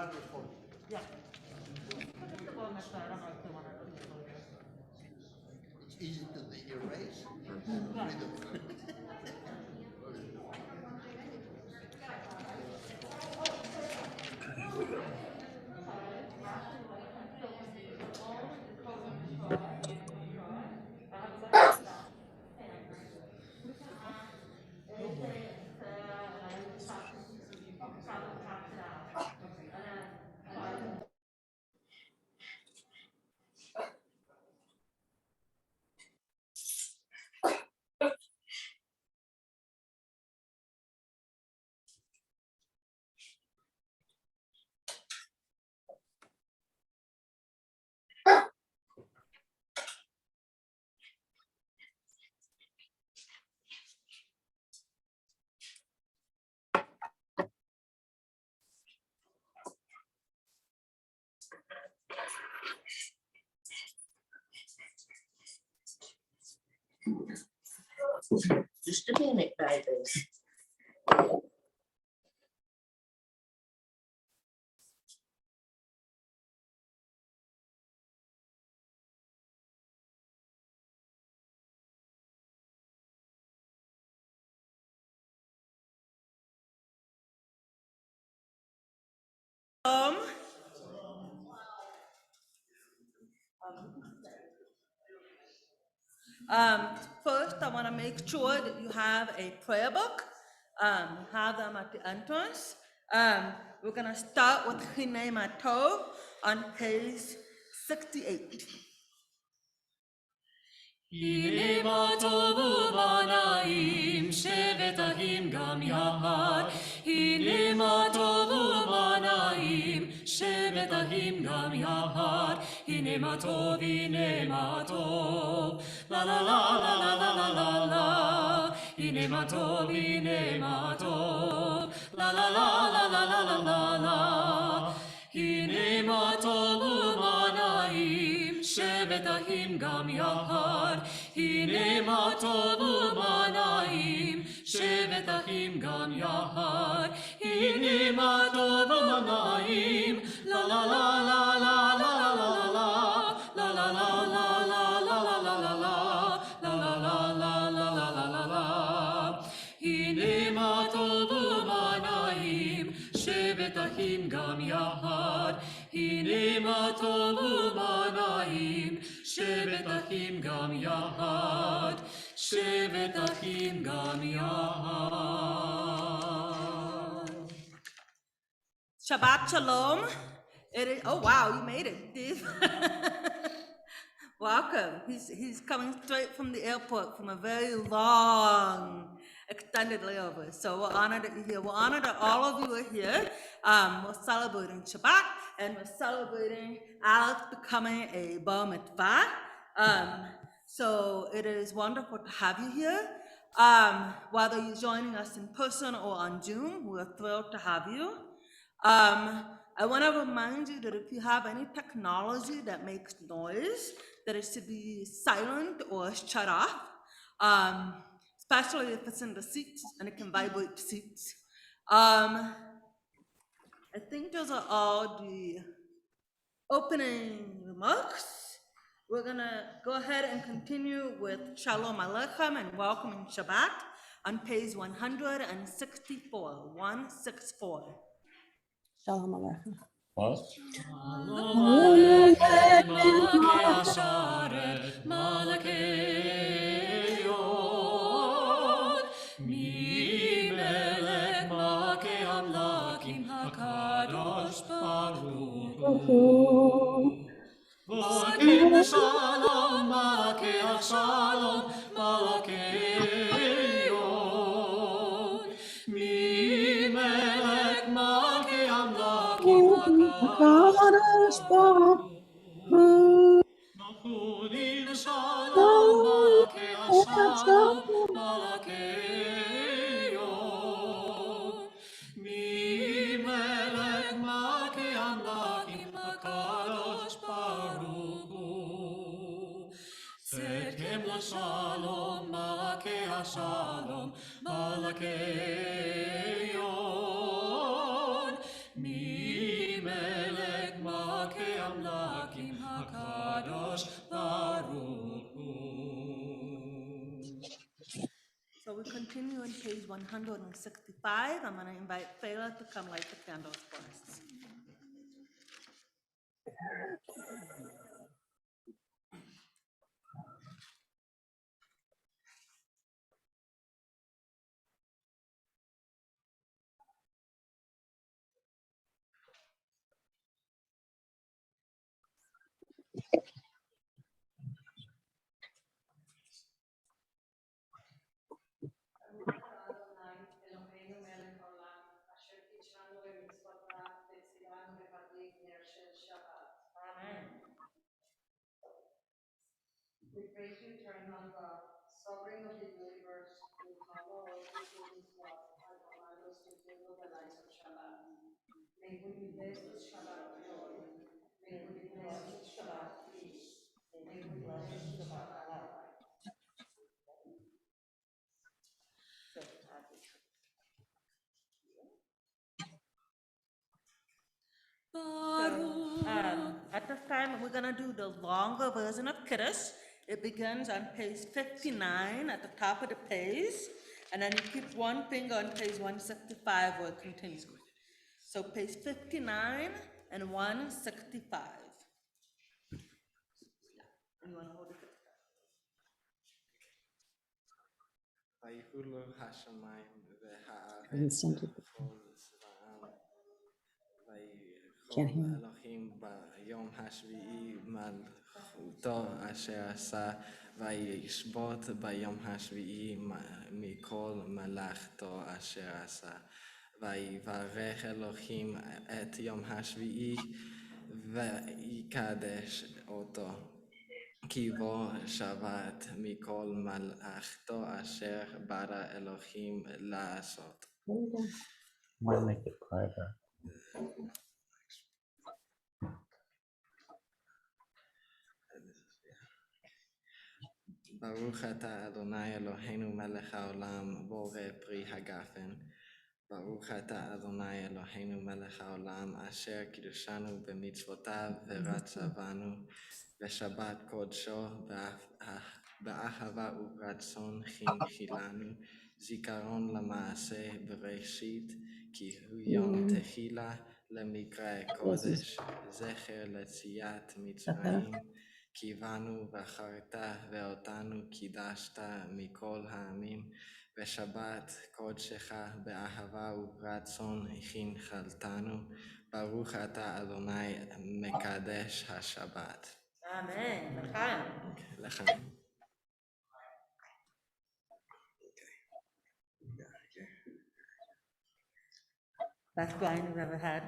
wonderful. Yeah. It's easy to erase. Just a minute, babies. First, I want to make sure that you have a prayer book. Have them at the entrance. We're going to start with Hinei Matov on page 68. הנה מה טובו בנאים, שבת אחים גם יחד. הנה מה טובו בנאים, שבת אחים גם יחד. הנה מה טוב, הנה מה טוב. לה לה לה לה לה לה לה לה לה. הנה מה טוב, הנה מה טוב. לה לה לה לה לה לה לה לה לה. הנה מה טובו בנאים, שבת אחים גם יחד. הנה מה טובו בנאים, שבת אחים גם יחד. הנה מה טובו בנאים, לה לה לה לה לה לה לה לה לה לה לה לה לה לה לה לה לה. הנה מה טובו בנאים, שבת אחים גם יחד. הנה מה טובו בנאים, שבת אחים גם יחד. שבת אחים גם יחד. Shabbat Shalom. Oh wow, you made it, Steve. Welcome. He's coming straight from the airport from a very long, extended layover. So we're honored that you're here. We're honored that all of you are here. We're celebrating Shabbat and we're celebrating Alex becoming a bar mitzvah. So it is wonderful to have you here. Whether you're joining us in person or on Zoom, we're thrilled to have you. I want to remind you that if you have any technology that makes noise, that it should be silent or shut off, especially if it's in the seats and it can vibrate seats. I think those are all the opening remarks. We're gonna go ahead and continue with Shalom Aleichem and welcoming Shabbat on page 164, 164. Shalom Aleichem. What? Shalom Aleichem, Malakei Asharet, Malakei Yod. Mi melech Malakei Amlakim HaKadosh Baruch Hu. Malakei Shalom, Malakei Shalom, Malakei Yod. Mi melech Malakei Amlakim HaKadosh Baruch Hu. Malachim Shalom, Malakei Shalom, Malakei Yod. Mi melech Malakei Amlakim HaKadosh Baruch Hu. Tzedkem LaShalom, Malakei Shalom, Malakei Yod. Mi continue on page 165. I'm gonna invite Fela to come light the candles for us. We pray to eternal God, sovereign of the universe, who cover all creatures well and command us to fulfill the lives of Shabbat. May we be blessed with Shabbat joy. May we be blessed with Shabbat peace. May we be blessed with Shabbat life. At this time, we're gonna do the longer version of Kiddush. It begins on page 59 at the top of the page, and then you keep one finger on page 165 where it continues. So page 59 and 165. You wanna hold it? ויהולו השמיים והארץ Vincent. וכל זרעם. Can't hear ויכל him. אלוהים ביום השביעי מלכותו אשר עשה, וישבות ביום השביעי מכל מלאכתו אשר עשה. ויברך אלוהים את יום השביעי ויקדש אותו. כי בו שבת מכל מלאכתו אשר ברא אלוהים לעשות. Might make it quieter. ברוך אתה אדוני אלוהינו מלך העולם בורא פרי הגפן. ברוך אתה אדוני אלוהינו מלך העולם אשר קידשנו במצוותיו ורצה בנו בשבת קודשו באהבה ורצון חינכילנו זיכרון למעשה בראשית כי הוא יום תחילה למקרא קודש זכר ליציאת מצרים כי בנו בחרת ואותנו קידשת מכל העמים בשבת קודשך באהבה ורצון חינכלתנו ברוך אתה אדוני מקדש השבת. Amen. L'chaim. לחיים. Best wine you've ever had.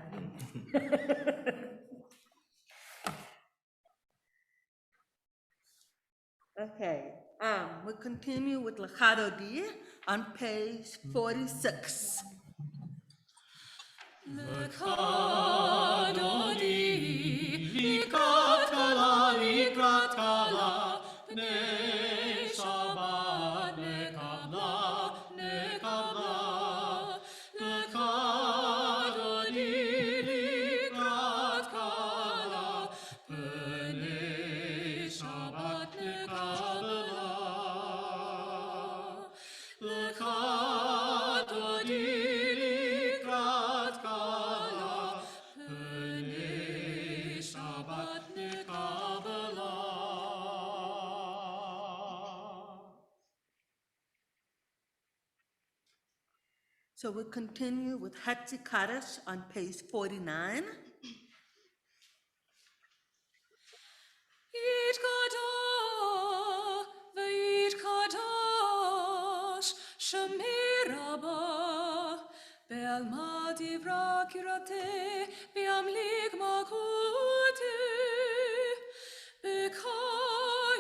Okay, we continue with L'chado D on page 46. לקראת קלה, בני שבת נקבלה, לקדוני לקראת קלה, בני שבת נקבלה, לקדוני לקראת קלה, בני שבת נקבלה. So we'll continue with Hatzi Kaddish on page 49. יתקדש ויתקדש שמי רבה בעלמא דברה קירתי בימליך מלכותי בך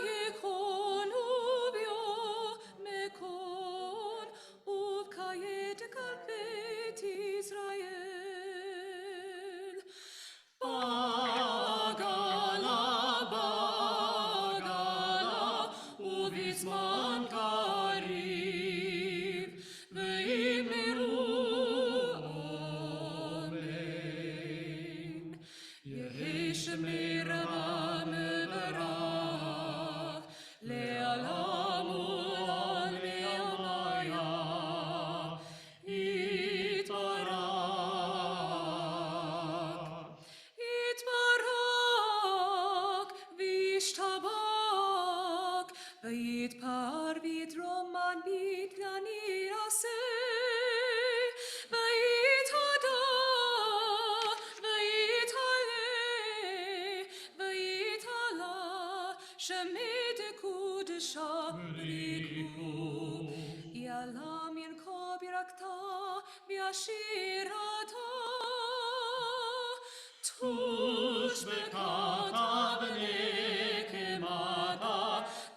יקון וביום יקון ובך יתקל בית ישראל בגלה ובזמן קריב ויאמרו אמן יהי שמי רבה מברך שירתו, תושבקתה ונקמתה,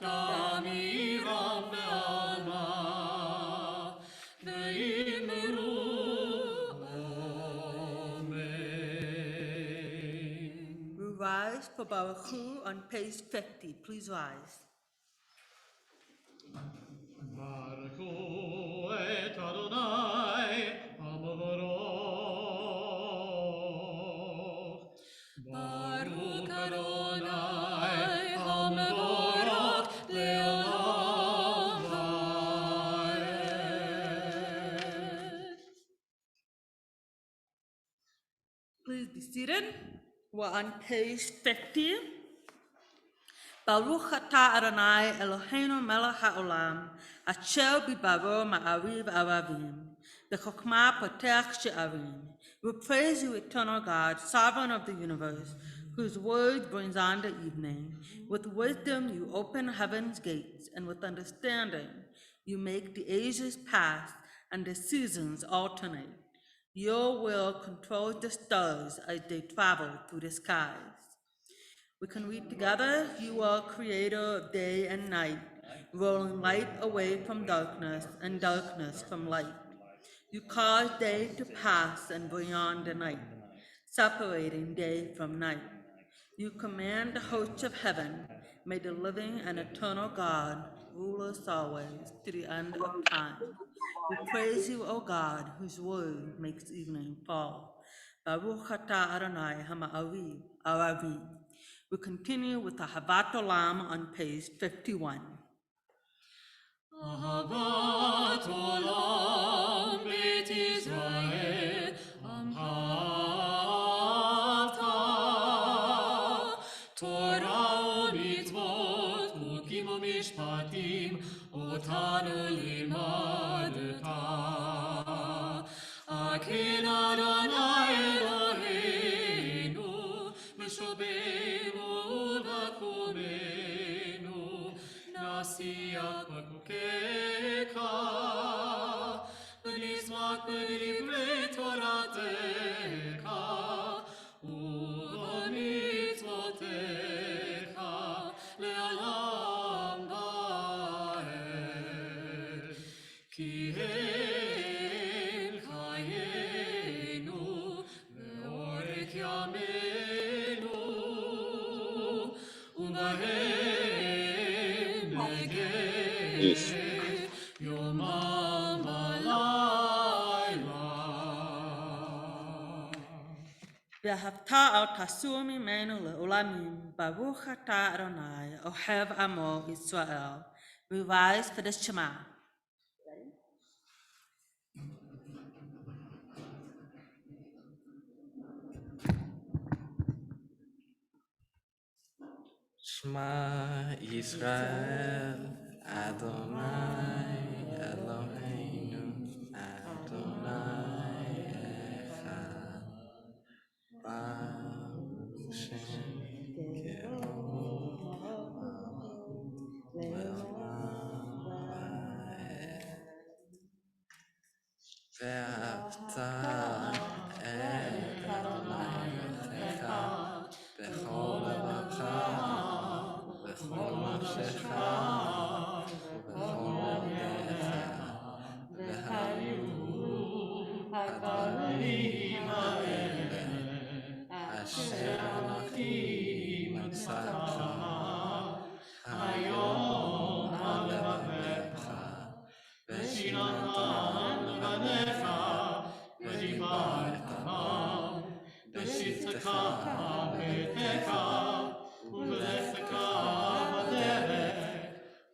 גם עירם ועלמה, ואמרו אמן. We rise for Baruch Hu on page 50. Please rise. ברכו את אדוני המבורך. ברוך אדוני המבורך לעולם ועד. Please be seated. We're on page 50. Baruch atah Adonai Eloheinu melech haolam, asher bibaro ma'ariv aravim, b'chokmah potech she'arim. We praise you, eternal God, sovereign of the universe, whose word brings on the evening. With wisdom you open heaven's gates, and with understanding you make the ages pass and the seasons alternate. Your will controls the stars as they travel through the skies. We can read together, you are creator of day and night, rolling light away from darkness and darkness from light. You cause day to pass and bring on the night, separating day from night. You command the hosts of heaven, may the living and eternal God rule us always to the end of time. We praise you, O God, whose word makes evening fall. Baruch atah Adonai hama'ariv aravim. We continue with the Havat Olam on page 51. אהבת עולם בית ישראל, עמך אהבת. תורה ומצוות, חוקים ומשפטים, אותנו לימדת. כן אדוני אלוהינו, בשובנו ובקומנו, נשיח בחוקיך, ונשמח בדברי תורתך, ובמצוותיך לעולם ועד. כי הם חיינו ואורך ימינו, ובהם נגד יומם ולילה. ואהבת אל תסור ממנו לעולמים, Baruch atah Adonai, Ohev Amo Yisrael. We rise for the Shema. Shema Yisrael, Adonai Eloheinu, Adonai Echad. Baruch Shem Kehod Le'olam Va'ed. ואהבת את אדוני אלוהיך בכל לבבך ובכל נפשך ובכל מאודיך, והיו הדברים האלה אשר אנוכי מצווך היום על לבבך, ושיננתם לבניך, ודיברת בם, בשבתך וביתך, ובלכתך בדרך,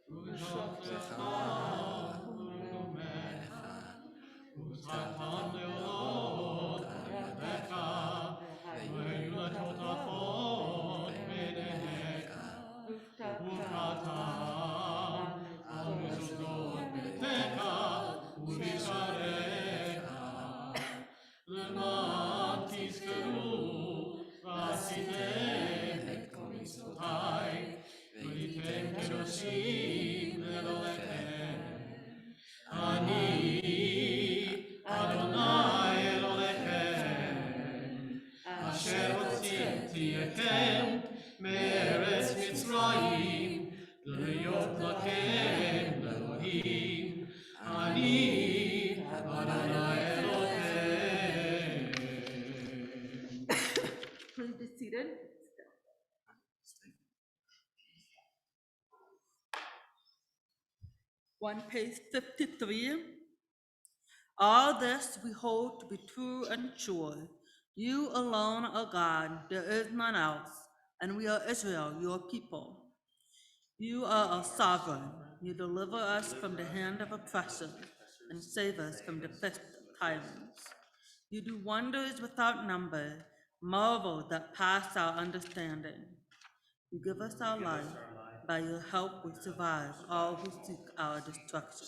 ובשוכבך ובקומך, וזכרתם להודות על ידיך, והיו לטוטפות בעיניך, וברכתם על מזוזות ביתך ובשעריך, למען תזכרו ועשיתם On page 53, all this we hold to be true and sure. You alone are God, there is none else, and we are Israel, your people. You are our sovereign. You deliver us from the hand of oppressors and save us from the fist of tyrants. You do wonders without number, marvels that pass our understanding. You give us our life. By your help we survive all who seek our destruction.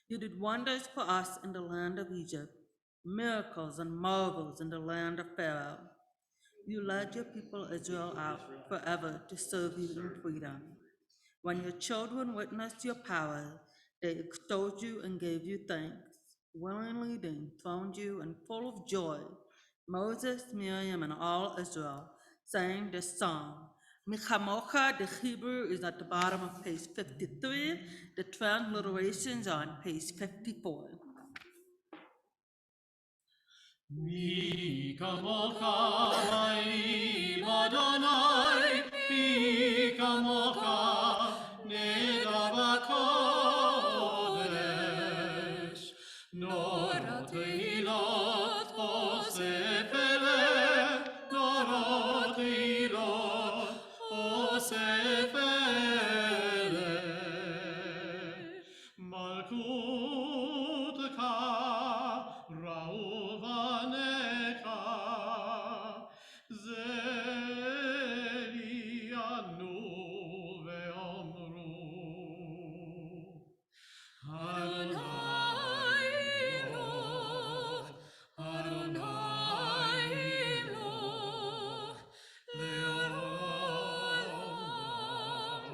You did wonders for us in the land of Egypt, miracles and marvels in the land of Pharaoh. You led your people Israel out forever to serve you in freedom. When your children witnessed your power, they extolled you and gave you thanks. Willingly they enthroned you and full of joy. Moses, Miriam, and all Israel sang this song. Michamocha, the Hebrew, is at the bottom of page 53. The transliterations are on page 54. Mi kamocha Elohim Adonai, mi kamocha neda b'kodesh, norot ilot osef eleh, norot ilot osef eleh, malkutka ra'uvanecha, zelianu ve'omru. Adonai Eloh, Adonai Eloh, le'olam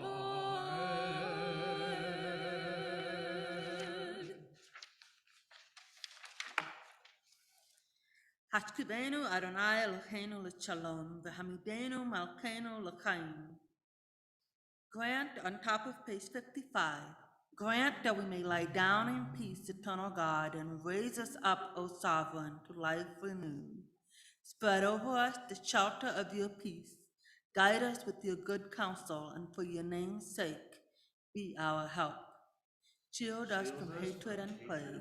va'ed. Hashkibenu Adonai Eloheinu l'shalom, v'hamidenu malkeinu l'chaim. Grant on top of page 55, grant that we may lie down in peace, eternal God, and raise us up, O sovereign, to life renewed. Spread over us the shelter of your peace. Guide us with your good counsel, and for your name's sake, be our help. Shield us from hatred and plague.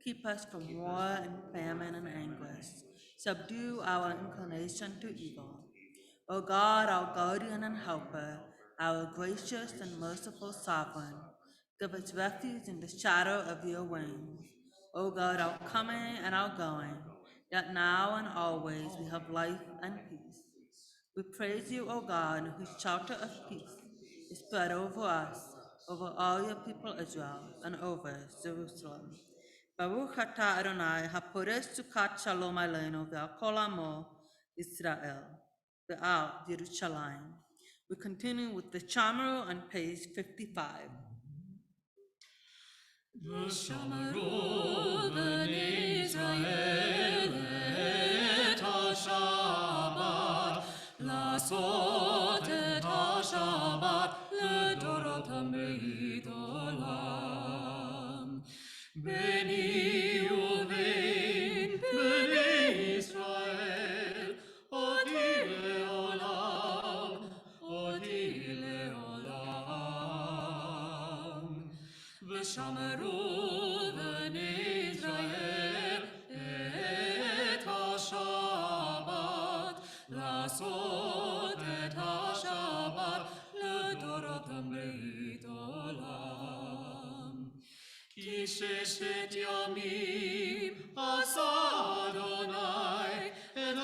Keep us from war and famine and anguish. Subdue our inclination to evil. O God, our guardian and helper, our gracious and merciful sovereign, give us refuge in the shadow of your wings. O God, our coming and our going, that now and always we have life and peace. We praise you, O God, whose shelter of peace is spread over us, over all your people Israel, and over Jerusalem. Baruch atah Adonai, haporesh sukat shalom aleinu ve'al amo Israel, ve'al Yerushalayim. We continue with the Chamaru on page 55. V'shamaru b'nei Israel et ha-Shabbat, לעשות את השבת לדורות תמיד עולם. ביני ובין בני ישראל, אותי לעולם, אותי לעולם. ושמרו בני ישראל את השבת, לעשות את השבת לדורות תמיד עולם. כי ששת ימים עשה אדוני את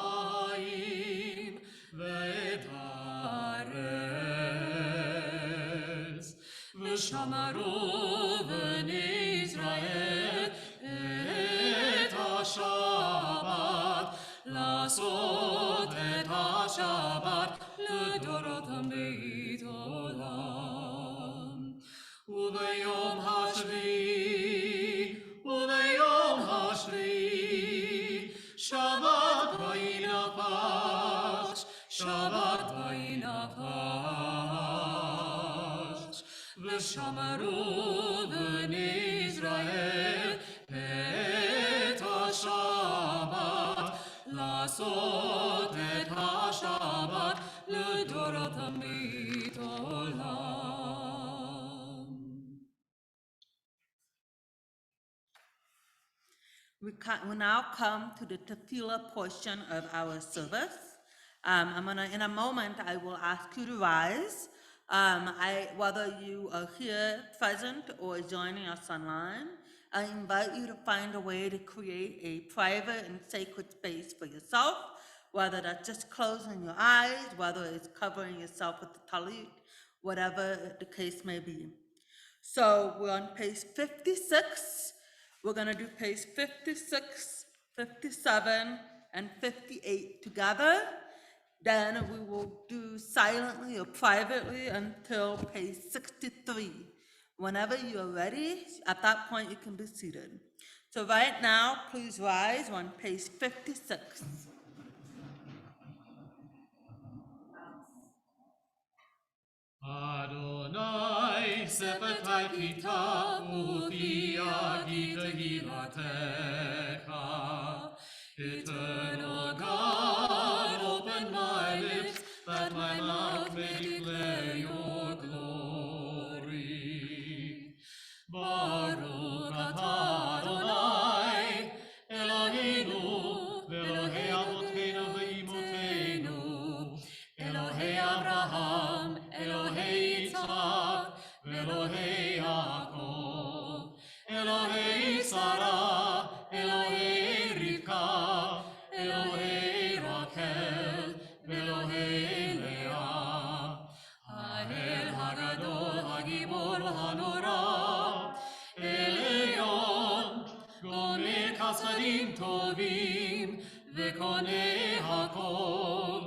השמיים ואת הארץ. ושמרו בני ישראל את השבת, לעשות את השבת לדורות תמיד עולם. וביום השביעי שבת וינפש, שבת וינפש. ושמרו בני ישראל את השבת, לעשות את השבת לדורות תמיד עולם. We now come to the tefillah portion of our service. In a moment, I will ask you to rise. Whether you are here present or joining us online, I invite you to find a way to create a private and sacred space for yourself, whether that's just closing your eyes, whether it's covering yourself with the talit, whatever the case may be. So we're on page 56. We're going to do page 56, 57, and 58 together. Then we will do silently or privately until page 63. Whenever you are ready, at that point you can be seated. So right now, please rise on page 56. Adonai sepetai kita utia kita hilatecha. Eternal God, open my lips, that my mouth may declare your glory. Baruch atah Adonai, Eloheinu, Elohei Avotenu ve'imotenu, Elohei Abraham, Elohei Yitzhak, Elohei Yaakov, Elohei Sarah, Elohei Rivka, Elohei Rachel, Elohei Leah, Ha'el Hagadol, Hagibor, Hanora, Elion, Gomer Chasadim Tovim, Vekone Hakol,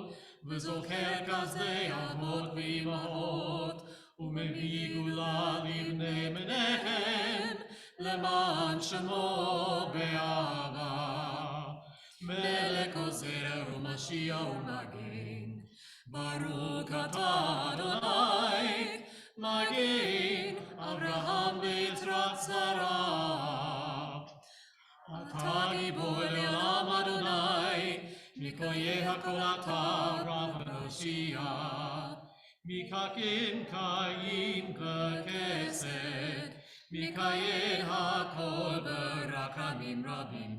וזוכר כזה אבות ואימהות, ומביא גאולה לבני בניהם, למען שמו באהבה. מלך עוזר ומשיח ומגן, ברוך אתה אדוני, מגן אברהם ויצחק שרה. אתה גיבור לעולם אדוני, מikoye hakolata rav Moshiach, mikakim kayim kekesed, mikayen hakol berakamim rabim,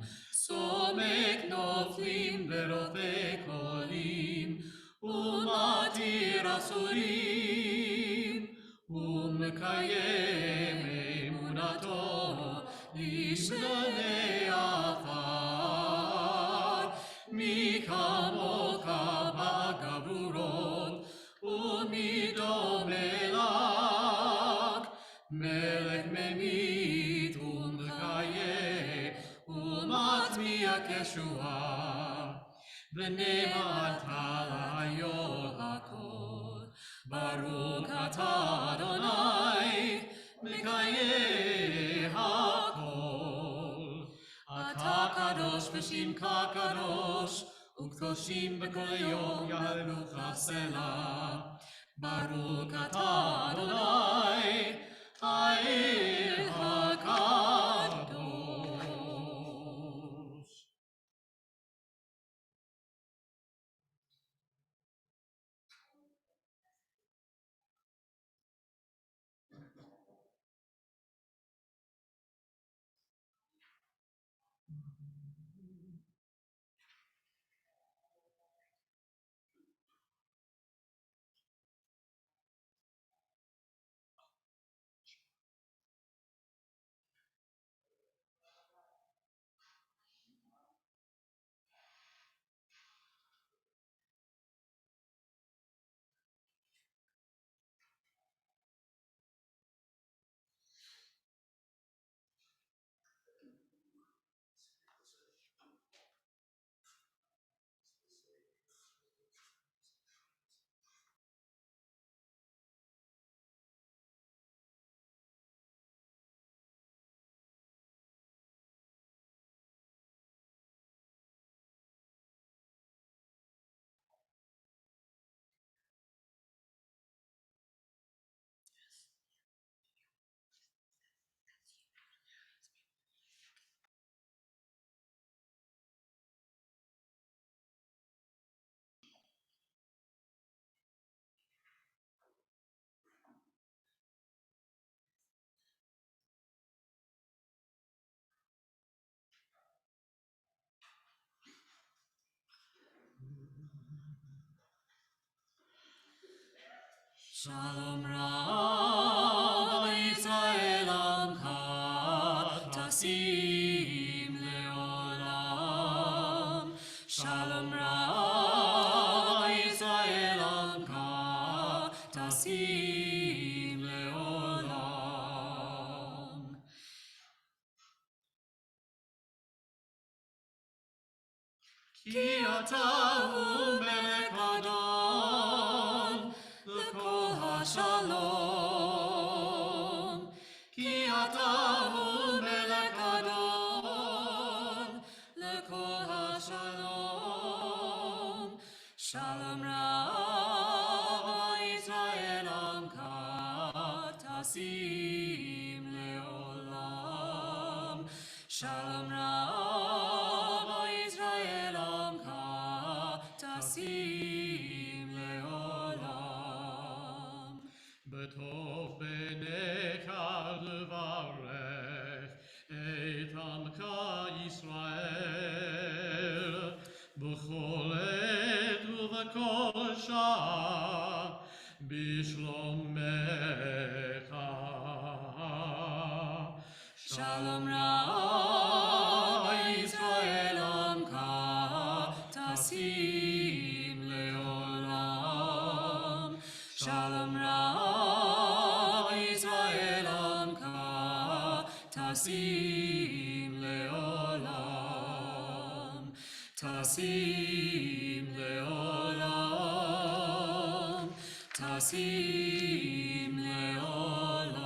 somek noflim berofe kolim, umatir asurim, umekayem emunato, lishmene afar, מי כמוך בגבורות ומי דומה לך, מלך ממית ומחיה ומטמיע כשועה, ונאמרת ליו"ר הכל, ברוך אתה אדוני מקיים הכל. אתה קדוש ושמך קדוש, וקדושים בכל יום יהללוך סלה. ברוך אתה אדוני, האל הקדוש. Shalom Rav Yisrael Amcha Tasim Leolam. Shalom Rav Yisrael Amcha Tasim Leolam. Ki ata hu melech Adon l'kol hashalom. Ki ata hu melech Adon l'kol hashalom. Shalom Rav Yisrael Amcha Tasim Leolam. Shalom Rav Yisrael Amcha Tasim Leolam. B'tov b'necha levarech et Amcha Yisrael b'chol עת ובכל שעה בשלומך. Shalom Rav Yisrael Amcha Tasim Leolam. Shalom Rav Yisrael Amcha Tasim Leolam. Tasim Leolam. Tasim Leolam.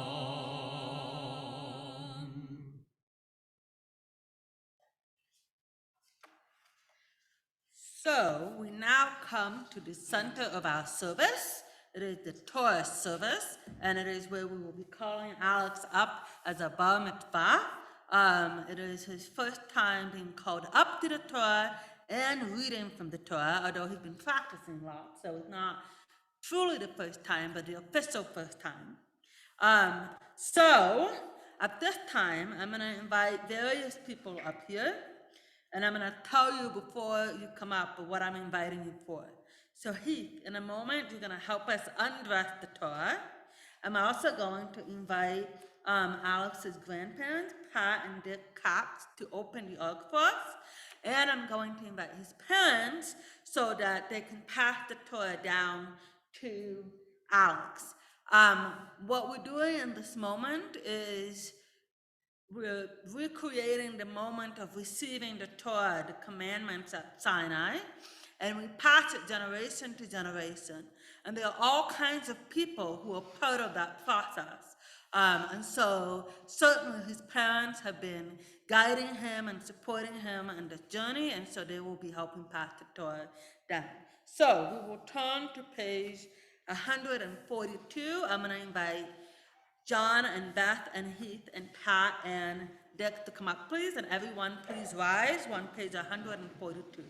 So we now come to the center of our service. It is the Torah service, and it is where we will be calling Alex up as a bar mitzvah. It is his first time being called up to the Torah and reading from the Torah, although he's been practicing a lot, so it's not truly the first time, but the official first time. So at this time, I'm going to invite various people up here. And I'm going to tell you before you come up what I'm inviting you for. So Heath, in a moment, you're going to help us undress the Torah. I'm also going to invite Alex's grandparents, Pat and Dick Cox, to open the ark for us. And I'm going to invite his parents so that they can pass the Torah down to Alex. What we're doing in this moment is we're recreating the moment of receiving the Torah, the commandments at Sinai, and we pass it generation to generation. And there are all kinds of people who are part of that process. And so certainly his parents have been guiding him and supporting him in this journey, and so they will be helping pass the Torah down. So we will turn to page 142. I'm going to invite John and Beth and Heath and Pat and Dick to come up, please, and everyone please rise, on page 142.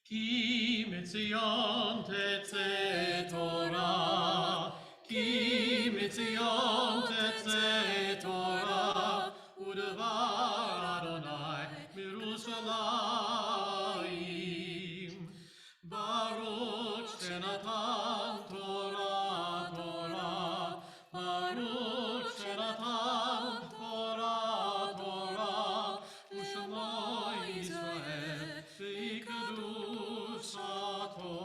Ki mitzion tetze Torah, ki mitzion tetze Torah, u'devar Adonai mirushalayim. Baruch shenatan Torah, Torah, Baruch shenatan Torah, Torah, u'shemo Yisrael v'ikadushato.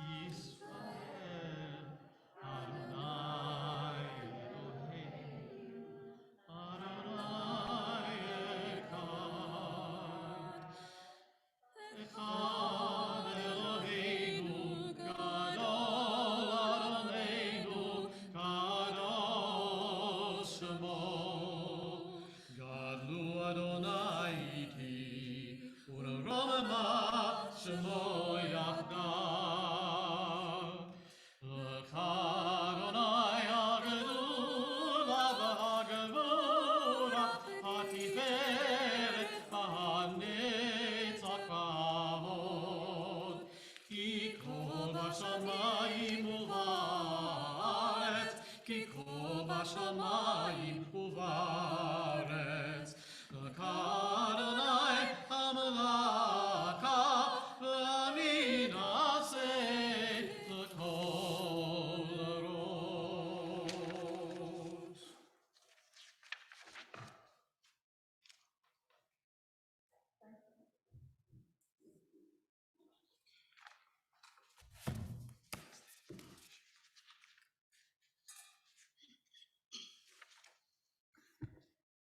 Yisrael, Adonai Eloheinu, Adonai Echad. Echad Eloheinu, Gadol Adonai, Kadosh Shemo. Gadlu Adonai iti, u'romama Shemo yachdav. בשמיים ובארץ, כי כה בשמיים ובארץ. לקרני המלאכה, ואני נעשה לכל ראש.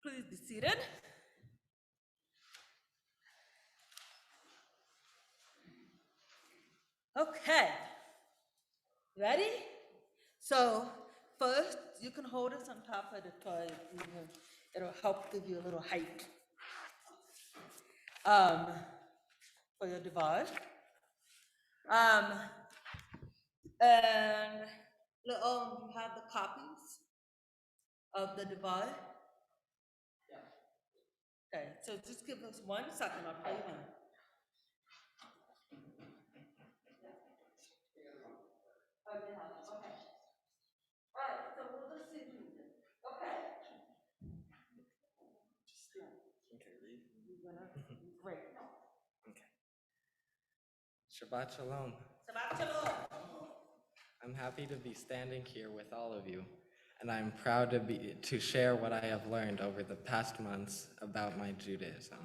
Please be seated. Okay. Ready? So first, you can hold us on top of the toy. It'll help give you a little height for your device. And you have the copies of the device. Okay, so just give us 1 second, I'll tell you when. Okay. All right, so we'll just see music. Okay. Great. Shabbat Shalom. Shabbat Shalom. I'm happy to be standing here with all of you, and I'm proud to share what I have learned over the past months about my Judaism.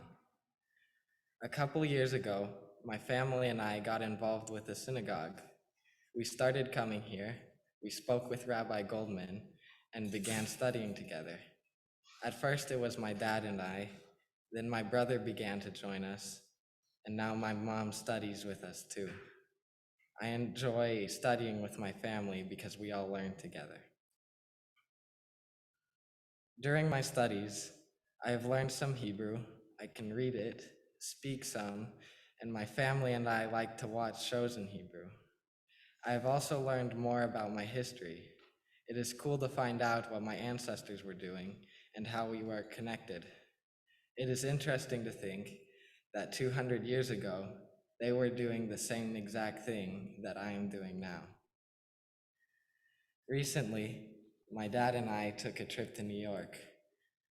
A couple years ago, my family and I got involved with the synagogue. We started coming here, we spoke with Rabbi Goldman, and began studying together. At first it was my dad and I, then my brother began to join us, and now my mom studies with us too. I enjoy studying with my family because we all learn together. During my studies, I have learned some Hebrew, I can read it, speak some, and my family and I like to watch shows in Hebrew. I have also learned more about my history. It is cool to find out what my ancestors were doing and how we were connected. It is interesting to think that 200 years ago, they were doing the same exact thing that I am doing now. Recently, my dad and I took a trip to New York.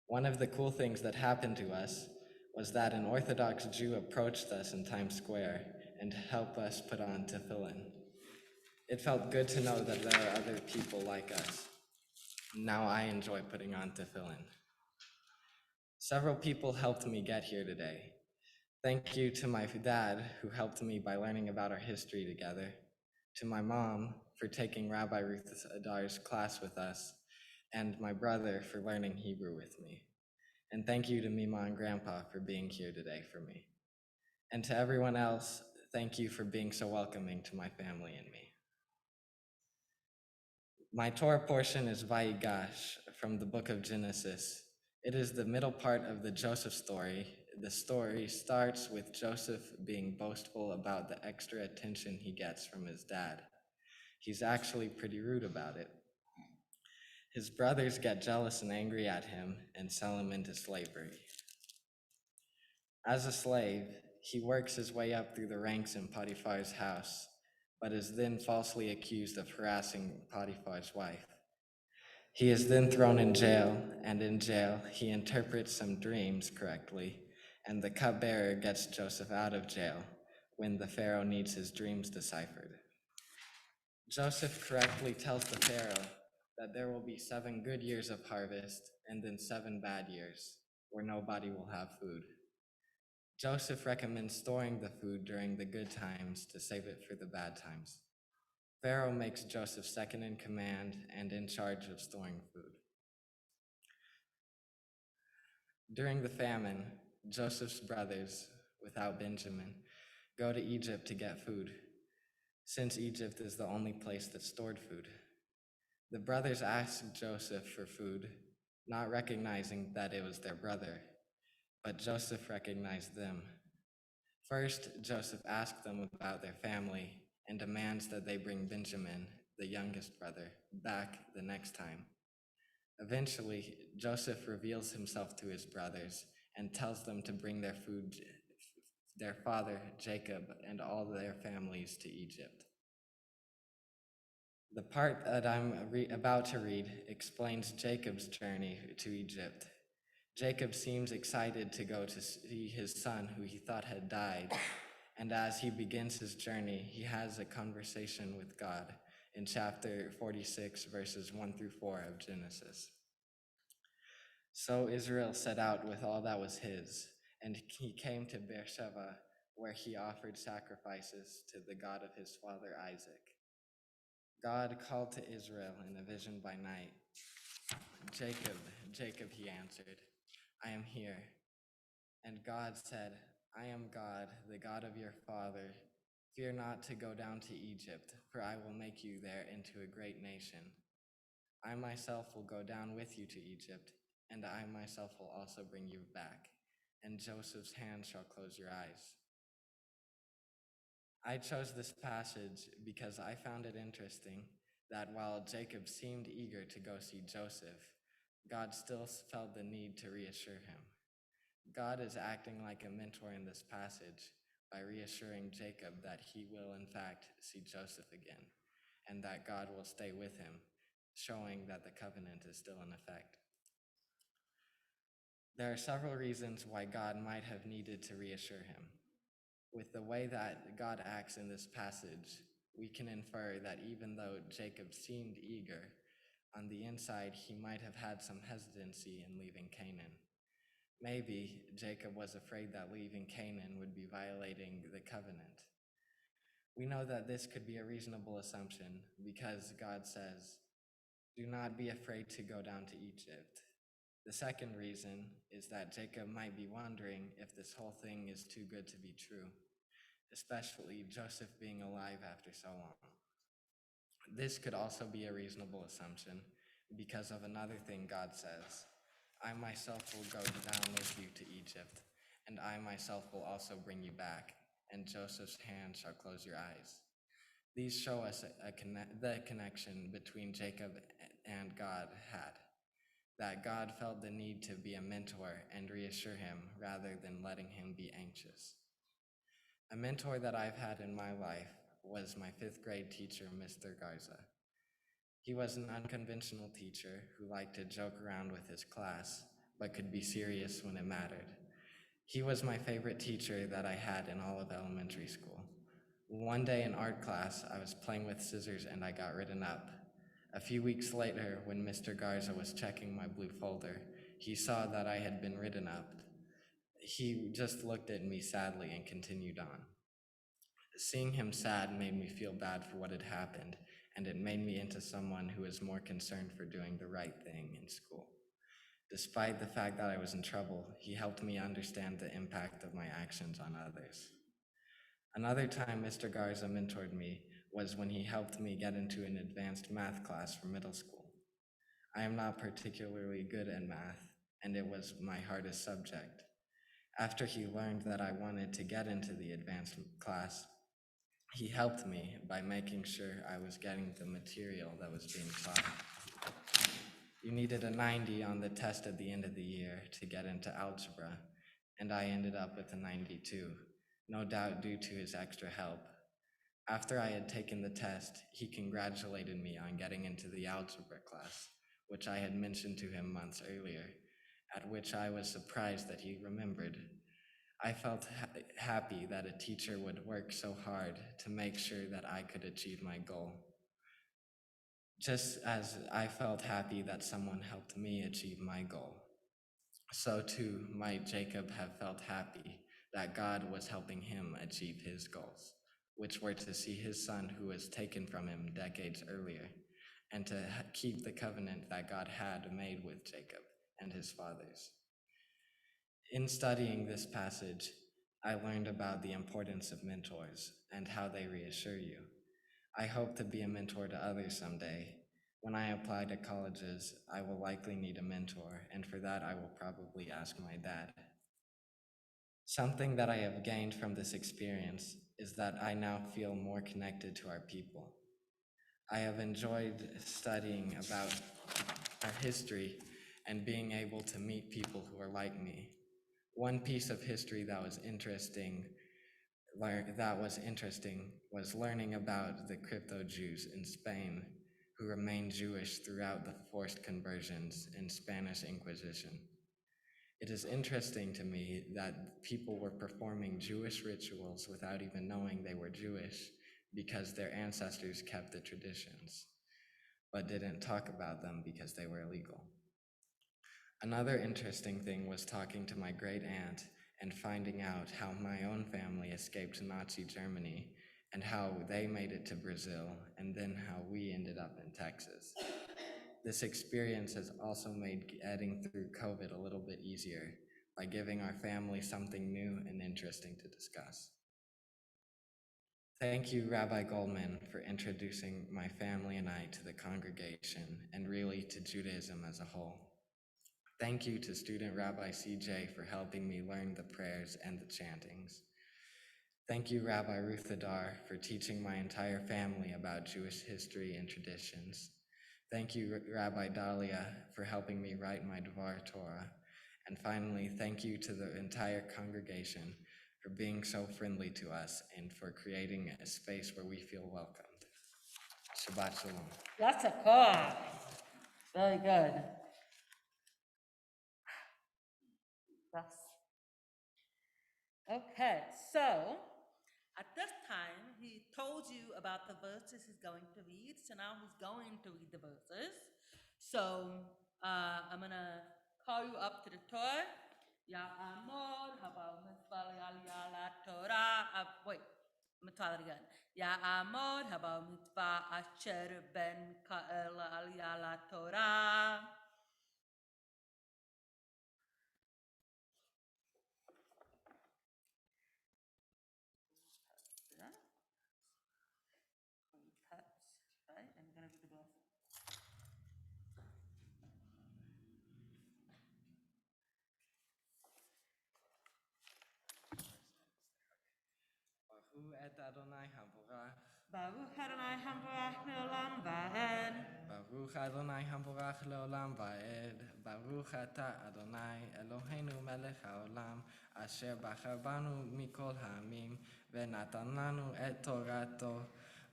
One of the cool things that happened to us was that an Orthodox Jew approached us in Times Square and helped us put on tefillin. It felt good to know that there are other people like us. Now I enjoy putting on tefillin. Several people helped me get here today. Thank you to my dad, who helped me by learning about our history together, to my mom for taking Rabbi Ruth Adar's class with us, and my brother for learning Hebrew with me. And thank you to Mima and Grandpa for being here today for me. And to everyone else, thank you for being so welcoming to my family and me. My Torah portion is Vayigash from the book of Genesis. It is the middle part of the Joseph story. The story starts with Joseph being boastful about the extra attention he gets from his dad. He's actually pretty rude about it. His brothers get jealous and angry at him and sell him into slavery. As a slave, he works his way up through the ranks in Potiphar's house, but is then falsely accused of harassing Potiphar's wife. He is then thrown in jail, and in jail, he interprets some dreams correctly, and the cupbearer gets Joseph out of jail when the Pharaoh needs his dreams deciphered. Joseph correctly tells the Pharaoh that there will be 7 good years of harvest and then 7 bad years where nobody will have food. Joseph recommends storing the food during the good times to save it for the bad times. Pharaoh makes Joseph second in command and in charge of storing food. During the famine, Joseph's brothers, without Benjamin, go to Egypt to get food, since Egypt is the only place that stored food. The brothers ask Joseph for food, not recognizing that it was their brother, but Joseph recognized them. First, Joseph asks them about their family and demands that they bring Benjamin, the youngest brother, back the next time. Eventually, Joseph reveals himself to his brothers and tells them to bring their food, their father, Jacob, and all their families to Egypt. The part that I'm about to read explains Jacob's journey to Egypt. Jacob seems excited to go to see his son who he thought had died, and as he begins his journey, he has a conversation with God in chapter 46, verses 1 through 4 of Genesis. So Israel set out with all that was his, and he came to Beersheba, where he offered sacrifices to the God of his father Isaac. God called to Israel in a vision by night. Jacob, Jacob, he answered, I am here. And God said, I am God, the God of your father. Fear not to go down to Egypt, for I will make you there into a great nation. I myself will go down with you to Egypt, and I myself will also bring you back, and Joseph's hand shall close your eyes. I chose this passage because I found it interesting that while Jacob seemed eager to go see Joseph, God still felt the need to reassure him. God is acting like a mentor in this passage by reassuring Jacob that he will in fact see Joseph again, and that God will stay with him, showing that the covenant is still in effect. There are several reasons why God might have needed to reassure him. With the way that God acts in this passage, we can infer that even though Jacob seemed eager, on the inside he might have had some hesitancy in leaving Canaan. Maybe Jacob was afraid that leaving Canaan would be violating the covenant. We know that this could be a reasonable assumption because God says, do not be afraid to go down to Egypt. The second reason is that Jacob might be wondering if this whole thing is too good to be true, especially Joseph being alive after so long. This could also be a reasonable assumption because of another thing God says, I myself will go down with you to Egypt, and I myself will also bring you back, and Joseph's hand shall close your eyes. These show us the connection between Jacob and God had, that God felt the need to be a mentor and reassure him rather than letting him be anxious. A mentor that I've had in my life was my 5th grade teacher, Mr. Garza. He was an unconventional teacher who liked to joke around with his class, but could be serious when it mattered. He was my favorite teacher that I had in all of elementary school. One day in art class, I was playing with scissors and I got written up. A few weeks later, when Mr. Garza was checking my blue folder, he saw that I had been written up. He just looked at me sadly and continued on. Seeing him sad made me feel bad for what had happened, and it made me into someone who was more concerned for doing the right thing in school. Despite the fact that I was in trouble, he helped me understand the impact of my actions on others. Another time Mr. Garza mentored me was when he helped me get into an advanced math class for middle school. I am not particularly good at math, and it was my hardest subject. After he learned that I wanted to get into the advanced class, he helped me by making sure I was getting the material that was being taught. You needed a 90 on the test at the end of the year to get into algebra, and I ended up with a 92, no doubt due to his extra help. After I had taken the test, he congratulated me on getting into the algebra class, which I had mentioned to him months earlier, at which I was surprised that he remembered. I felt happy that a teacher would work so hard to make sure that I could achieve my goal. Just as I felt happy that someone helped me achieve my goal, so too might Jacob have felt happy that God was helping him achieve his goals, which were to see his son who was taken from him decades earlier, and to keep the covenant that God had made with Jacob and his fathers. In studying this passage, I learned about the importance of mentors and how they reassure you. I hope to be a mentor to others someday. When I apply to colleges, I will likely need a mentor, and for that I will probably ask my dad. Something that I have gained from this experience is that I now feel more connected to our people. I have enjoyed studying about our history and being able to meet people who are like me. One piece of history that was interesting was learning about the crypto Jews in Spain who remained Jewish throughout the forced conversions and Spanish Inquisition. It is interesting to me that people were performing Jewish rituals without even knowing they were Jewish because their ancestors kept the traditions, but didn't talk about them because they were illegal. Another interesting thing was talking to my great aunt and finding out how my own family escaped Nazi Germany and how they made it to Brazil, and then how we ended up in Texas. This experience has also made getting through COVID a little bit easier by giving our family something new and interesting to discuss. Thank you, Rabbi Goldman, for introducing my family and I to the congregation and really to Judaism as a whole. Thank you to student Rabbi CJ for helping me learn the prayers and the chantings. Thank you, Rabbi Ruth Adar, for teaching my entire family about Jewish history and traditions. Thank you, Rabbi Dahlia, for helping me write my Dvar Torah. And finally, thank you to the entire congregation for being so friendly to us and for creating a space where we feel welcomed. Shabbat Shalom. That's a call. Very good. Yes. Okay, so at this time, he told you about the verses he's going to read, so now he's going to read the verses. So I'm going to call you up to the Torah. Ya amor, haba mitzvah la Torah. Wait, I'm going to try that again. Ya amor, haba mitzvah asher ben Mikael la Torah. Right? And we're going to do the blessing. Baruch et Adonai Haborach. Baruch Adonai Hamvarach Leolam Va'ed. Baruch Adonai Haborach Leolam Va'ed. Baruch Ata Adonai Eloheinu Melech HaOlam Asher Bachar Banu Mikol Ha'amim Venatan Lanu et Torato.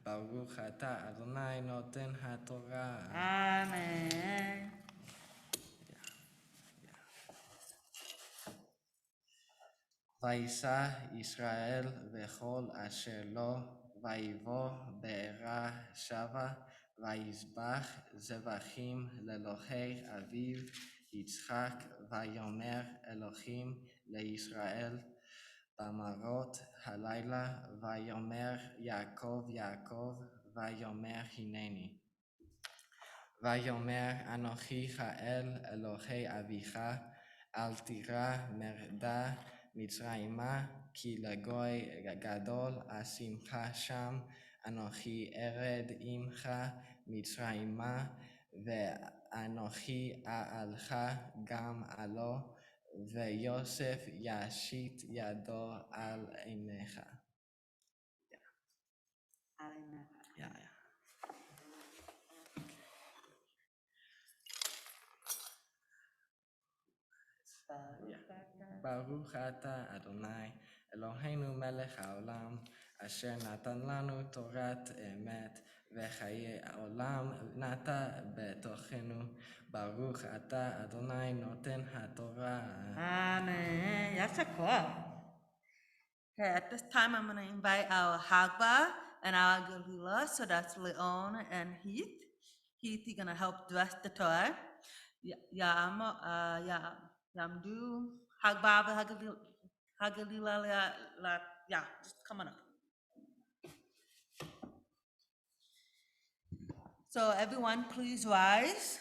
Baruch Ata Adonai Noten HaTorah. Amen. וישא ישראל וכל אשר לו, ויבוא בערה שבה, ויזבח זבחים לאלוהי אביו יצחק, ויאמר אלוהים לישראל במראות הלילה, ויאמר יעקב יעקב, ויאמר הנני. ויאמר אנוכי האל אלוהי אביך, אל תירא מרדה מצרימה, כי לגוי גדול אשימך שם, אנוכי ארד עמך מצרימה, ואנוכי אעלך גם עלו, ויוסף ישית ידו על עיניך. Amen. ברוך אתה אדוני אלוהינו מלך העולם אשר נתן לנו תורת אמת וחיי העולם נטע בתוכנו. ברוך אתה אדוני נותן התורה. Amen. That's a call. Okay, at this time, I'm going to invite our Hagba and our Galila. So that's Leon and Heath. Heath, you're going to help dress the Torah. Yamdu, Hagba, Hagalila, yeah, just come on up. So everyone, please rise.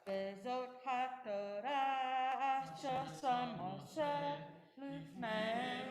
Bezot HaTorah asher son Moshe lifnei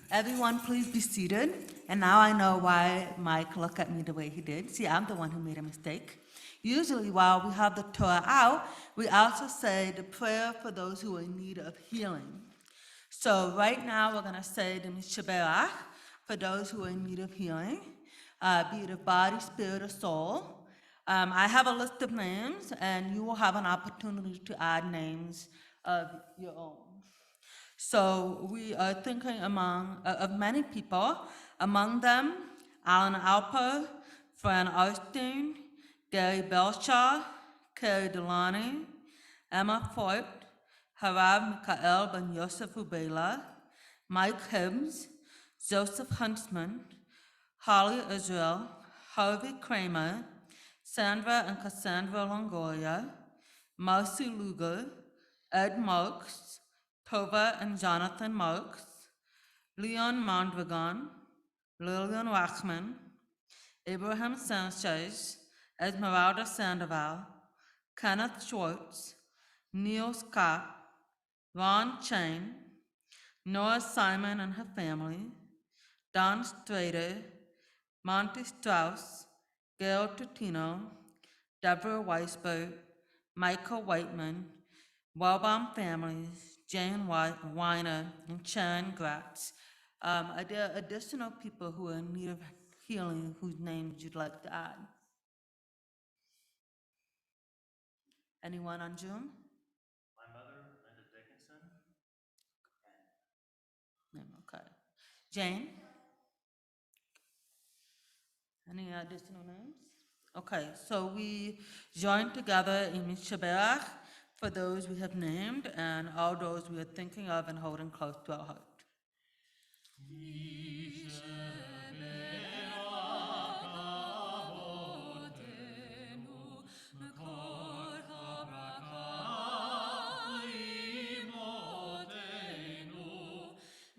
Everyone, please be seated. And now I know why Mike looked at me the way he did. See, I'm the one who made a mistake. Usually, while we have the Torah out, we also say the prayer for those who are in need of healing. So right now, we're going to say the Mishaberach for those who are in need of healing, be it of body, spirit, or soul. I have a list of names, and you will have an opportunity to add names of your own. So we are thinking of many people, among them Alan Alper, Fran Austin, Gary Belshaw, Kerry Delani, Emma Fort, Harav Mikael Ben Yosef Ubela, Mike Hibbs, Joseph Huntsman, Holly Israel, Harvey Kramer, Sandra and Cassandra Longoria, Marcy Luger, Ed Marks, Tova and Jonathan Marks, Leon Mondragon, Lillian Wachman, Abraham Sanchez, Esmeralda Sandoval, Kenneth Schwartz, Neil Scott, Ron Chain, Nora Simon and her family, Don Strader, Monty Strauss, Gail Tutino, Deborah Weisberg, Michael Whiteman, Wellbaum families, Jane Weiner, and Sharon Gratz. Are there additional people who are in need of healing whose names you'd like to add? Anyone on Zoom? My mother, Linda Dickinson. Okay. Jane? Any additional names? Okay, so we join together in Mishaberach for those we have named and all those we are thinking of and holding close to our heart.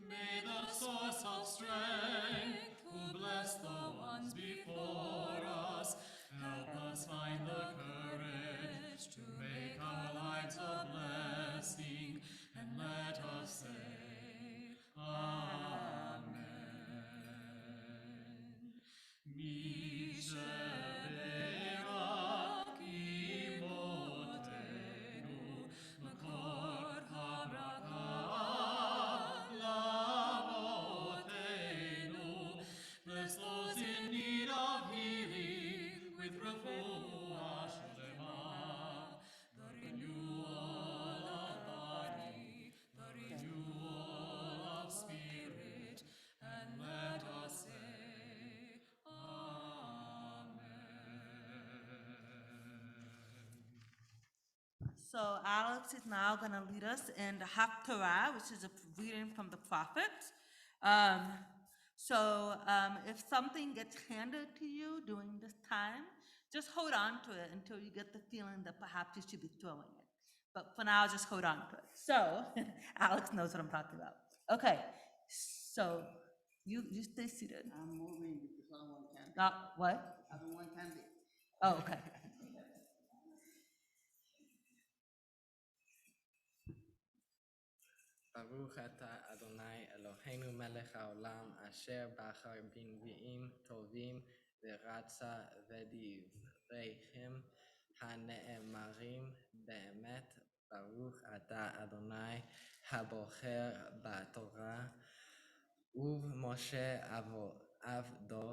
May the source of strength, who bless the ones before us, help us find the courage to make our lives a blessing, and let us say, Amen. Mishebeach imotenu, makor habraka lavotenu. Bless those in need of healing with refuah shlema, the renewal of body, the renewal of spirit, and let us say, So Alex is now going to lead us in the Haftarah, which is a reading from the prophets. If something gets handed to you during this time, just hold on to it until you get the feeling that perhaps you should be throwing it. But for now, just hold on to it. So Alex knows what I'm talking about. Okay, so you stay seated. I'm moving because I don't want candy. What? I don't want candy. Oh, okay. Baruch ata Adonai Eloheinu melech haolam asher bachar b'nvi'im tovim v'ratza v'divreihem hane'emarim be'emet. Baruch ata Adonai habocher b'torah uv Moshe avdo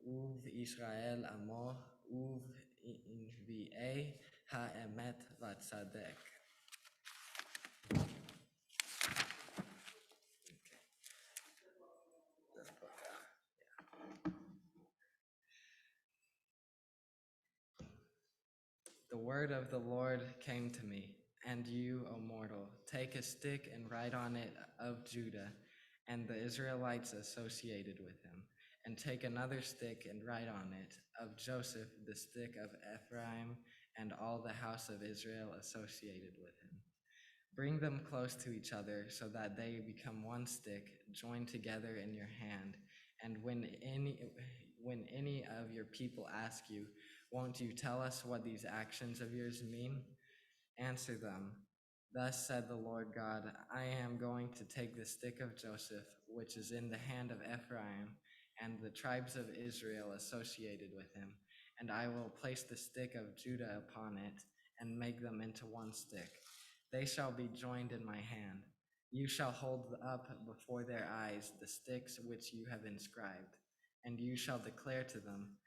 uv Israel amo uv invi'ei ha'emet v'tzadek. The word of the Lord came to me, and you, O mortal, take a stick and write on it of Judah and the Israelites associated with him, and take another stick and write on it of Joseph, the stick of Ephraim, and all the house of Israel associated with him. Bring them close to each other so that they become one stick, joined together in your hand. And when any of your people ask you, won't you tell us what these actions of yours mean? Answer them, Thus said the Lord God, I am going to take the stick of Joseph, which is in the hand of Ephraim, and the tribes of Israel associated with him, and I will place the stick of Judah upon it, and make them into one stick. They shall be joined in my hand. You shall hold up before their eyes the sticks which you have inscribed, and you shall declare to them,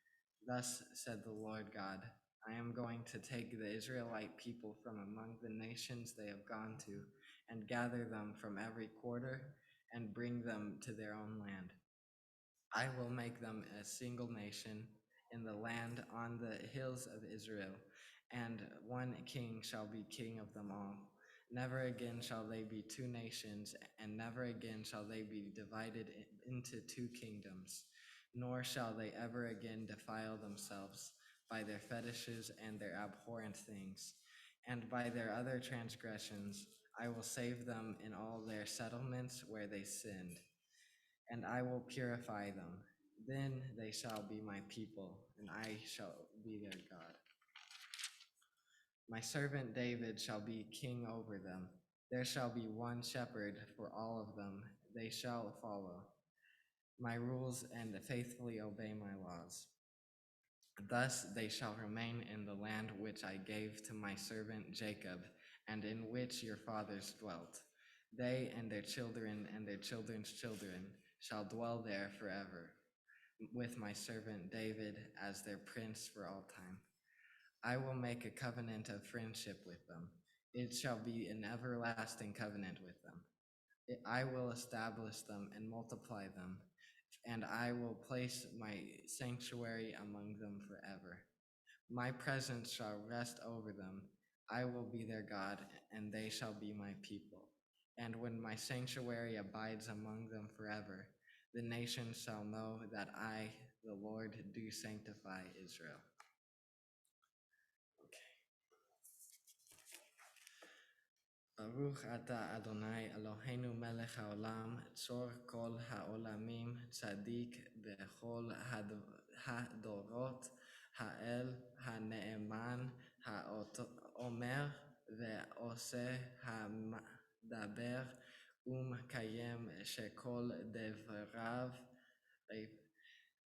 Thus said the Lord God, I am going to take the Israelite people from among the nations they have gone to, and gather them from every quarter, and bring them to their own land. I will make them a single nation in the land on the hills of Israel, and one king shall be king of them all. Never again shall they be two nations, and never again shall they be divided into two kingdoms, nor shall they ever again defile themselves by their fetishes and their abhorrent things. And by their other transgressions I will save them in all their settlements where they sinned, and I will purify them. Then they shall be my people, and I shall be their God. My servant David shall be king over them. There shall be one shepherd for all of them. They shall follow my rules and faithfully obey my laws. Thus they shall remain in the land which I gave to my servant Jacob, and in which your fathers dwelt. They and their children and their children's children shall dwell there forever, with my servant David as their prince for all time. I will make a covenant of friendship with them. It shall be an everlasting covenant with them. I will establish them and multiply them, and I will place my sanctuary among them forever. My presence shall rest over them. I will be their God, and they shall be my people. And when my sanctuary abides among them forever, the nations shall know that I, the Lord, do sanctify Israel. ברוך אתה אדוני אלוהינו מלך העולם, צור כל העולמים, צדיק בכל הדורות, האל הנאמן, האומר ועושה, המדבר ומקיים, שכל דבריו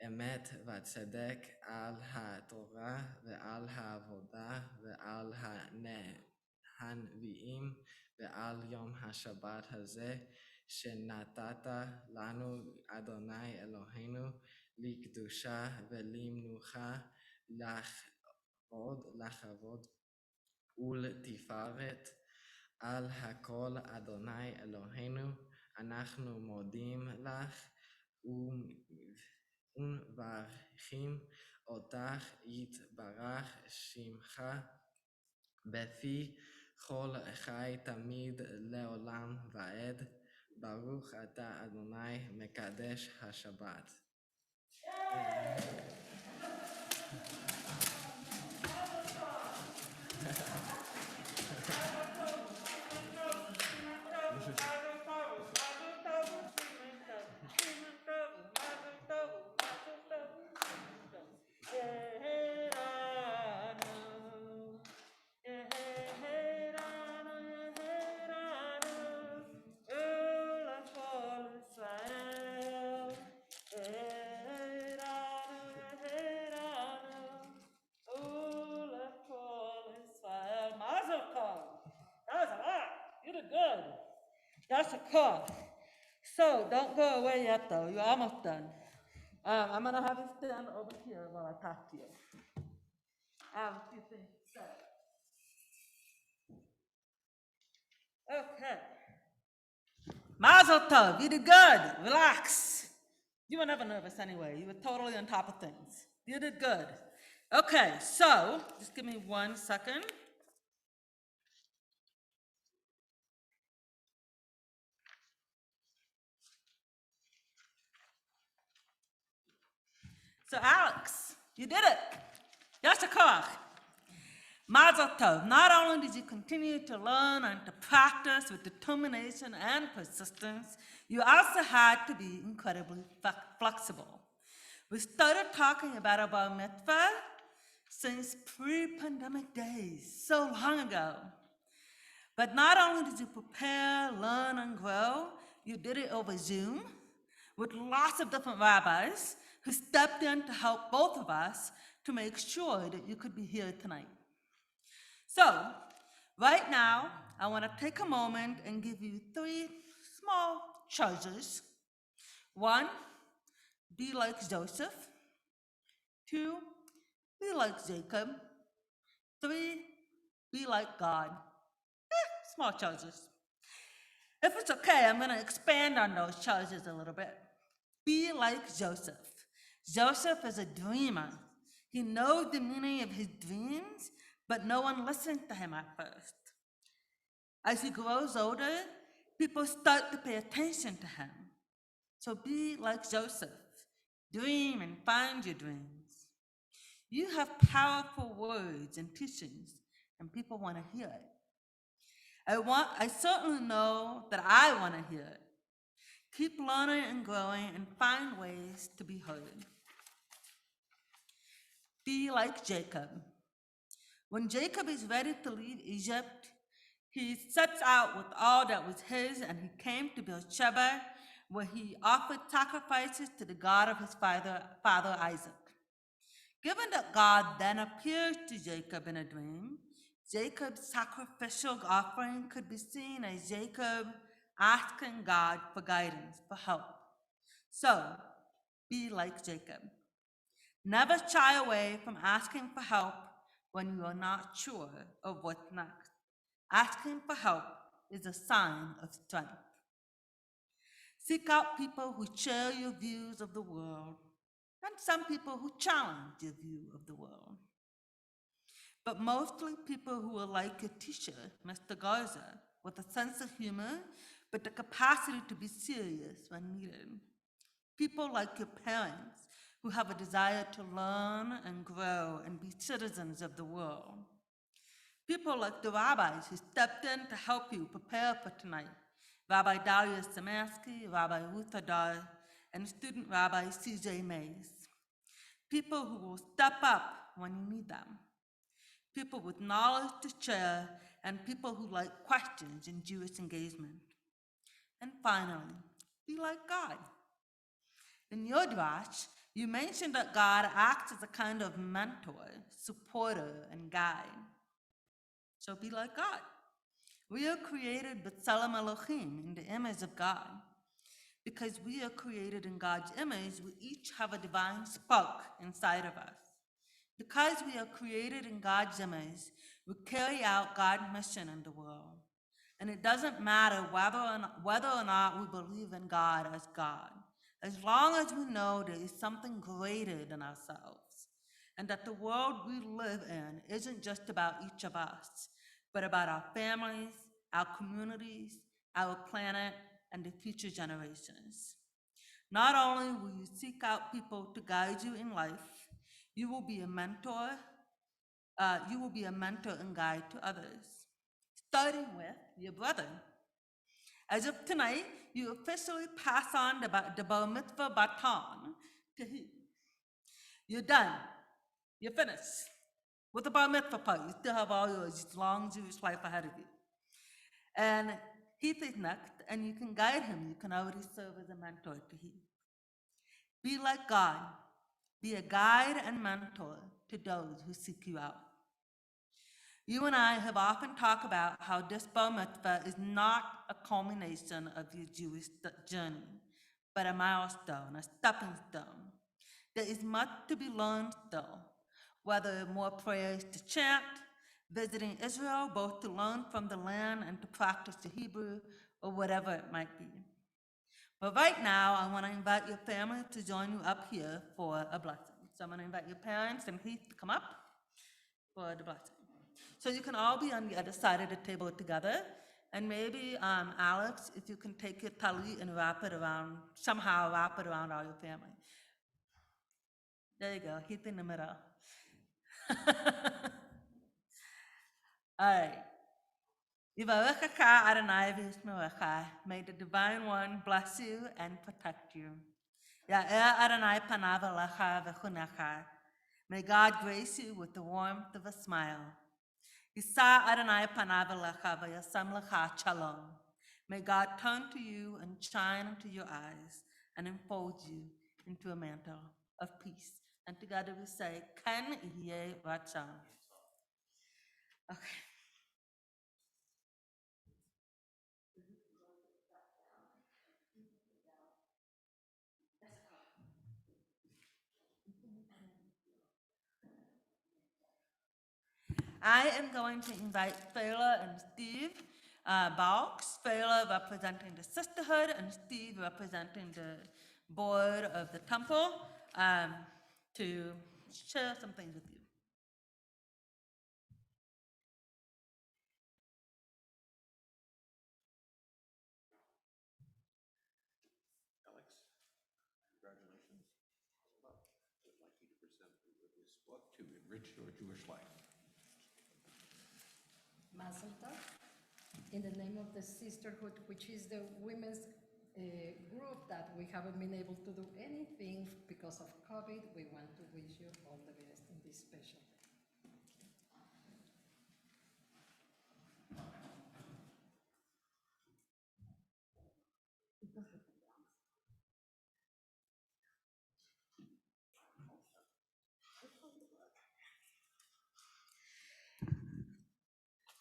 אמת וצדק, על התורה ועל העבודה ועל הנביאים ועל יום השבת הזה שנתת לנו אדוני אלוהינו לקדושה ולמנוחה, לכבוד ולתפארת. על הכל אדוני אלוהינו אנחנו מודים לך ומברכים אותך, יתברך שמך בפי כל חי תמיד לעולם ועד. ברוך אתה אדוני מקדש השבת. That's a cough. So don't go away yet, though. You're almost done. I'm going to have you stand over here while I talk to you. I have a few things to say. Okay. Mazel tov. You did good. Relax. You were never nervous anyway. You were totally on top of things. You did good. Okay, so just give me 1 second. So Alex, you did it. Yasher koach. Mazel tov. Not only did you continue to learn and to practice with determination and persistence, you also had to be incredibly flexible. We started talking about our bar mitzvah since pre-pandemic days, so long ago. But not only did you prepare, learn, and grow, you did it over Zoom with lots of different rabbis who stepped in to help both of us to make sure that you could be here tonight. So, right now, I want to take a moment and give you 3 small charges. 1, be like Joseph. 2, be like Jacob. 3, be like God. Small charges. If it's okay, I'm going to expand on those charges a little bit. Be like Joseph. Joseph is a dreamer. He knows the meaning of his dreams, but no one listened to him at first. As he grows older, people start to pay attention to him. So be like Joseph. Dream and find your dreams. You have powerful words and teachings, and people want to hear it. I certainly know that I want to hear it. Keep learning and growing and find ways to be heard. Be like Jacob. When Jacob is ready to leave Egypt, he sets out with all that was his, and he came to Beersheba, where he offered sacrifices to the God of his father Isaac. Given that God then appeared to Jacob in a dream, Jacob's sacrificial offering could be seen as Jacob asking God for guidance, for help. So, be like Jacob. Never shy away from asking for help when you are not sure of what's next. Asking for help is a sign of strength. Seek out people who share your views of the world, and some people who challenge your view of the world. But mostly people who are like your teacher, Mr. Garza, with a sense of humor, but the capacity to be serious when needed. People like your parents, who have a desire to learn and grow and be citizens of the world. People like the rabbis who stepped in to help you prepare for tonight. Rabbi Darius Samansky, Rabbi Ruth Adar, and student Rabbi C.J. Mays. People who will step up when you need them. People with knowledge to share, and people who like questions in Jewish engagement. And finally, be like God. In your drash, you mentioned that God acts as a kind of mentor, supporter, and guide. So be like God. We are created b'tselem Elohim, in the image of God. Because we are created in God's image, we each have a divine spark inside of us. Because we are created in God's image, we carry out God's mission in the world. And it doesn't matter whether or not we believe in God, as long as we know there is something greater than ourselves, and that the world we live in isn't just about each of us, but about our families, our communities, our planet, and the future generations. Not only will you seek out people to guide you in life, you will be a mentor. You will be a mentor and guide to others, starting with your brother. As of tonight, you officially pass on the bar mitzvah baton to him. You're done. You're finished. With the bar mitzvah part, you still have all your long Jewish life ahead of you. And Heath is next, and you can guide him. You can already serve as a mentor to him. Be like God. Be a guide and mentor to those who seek you out. You and I have often talked about how this bar mitzvah is not a culmination of your Jewish journey, but a milestone, a stepping stone. There is much to be learned still, whether more prayers to chant, visiting Israel, both to learn from the land and to practice the Hebrew, or whatever it might be. But right now, I want to invite your family to join you up here for a blessing. So I'm going to invite your parents and Heath to come up for the blessing. So you can all be on the other side of the table together. And maybe, Alex, if you can take your talit and somehow wrap it around all your family. There you go, Heath in the middle. All right. Yivarechecha Adonai v'yishmerecha. May the Divine One bless you and protect you. Ya'er Adonai panav elecha v'chunecha. May God grace you with the warmth of a smile. Yisa Adonai panav elecha v'yasem lecha shalom. May God turn to you and shine into your eyes and enfold you into a mantle of peace. And together we say, Ken Yeh Ratzon. Okay. I am going to invite Fela and Steve Baux, Fela representing the sisterhood and Steve representing the board of the temple, to share some things with you. Alex, congratulations. I would like you to present this book to enrich your Jewish life. Mazel tov. In the name of the sisterhood, which is the women's group that we haven't been able to do anything because of COVID, we want to wish you all the best in this special day.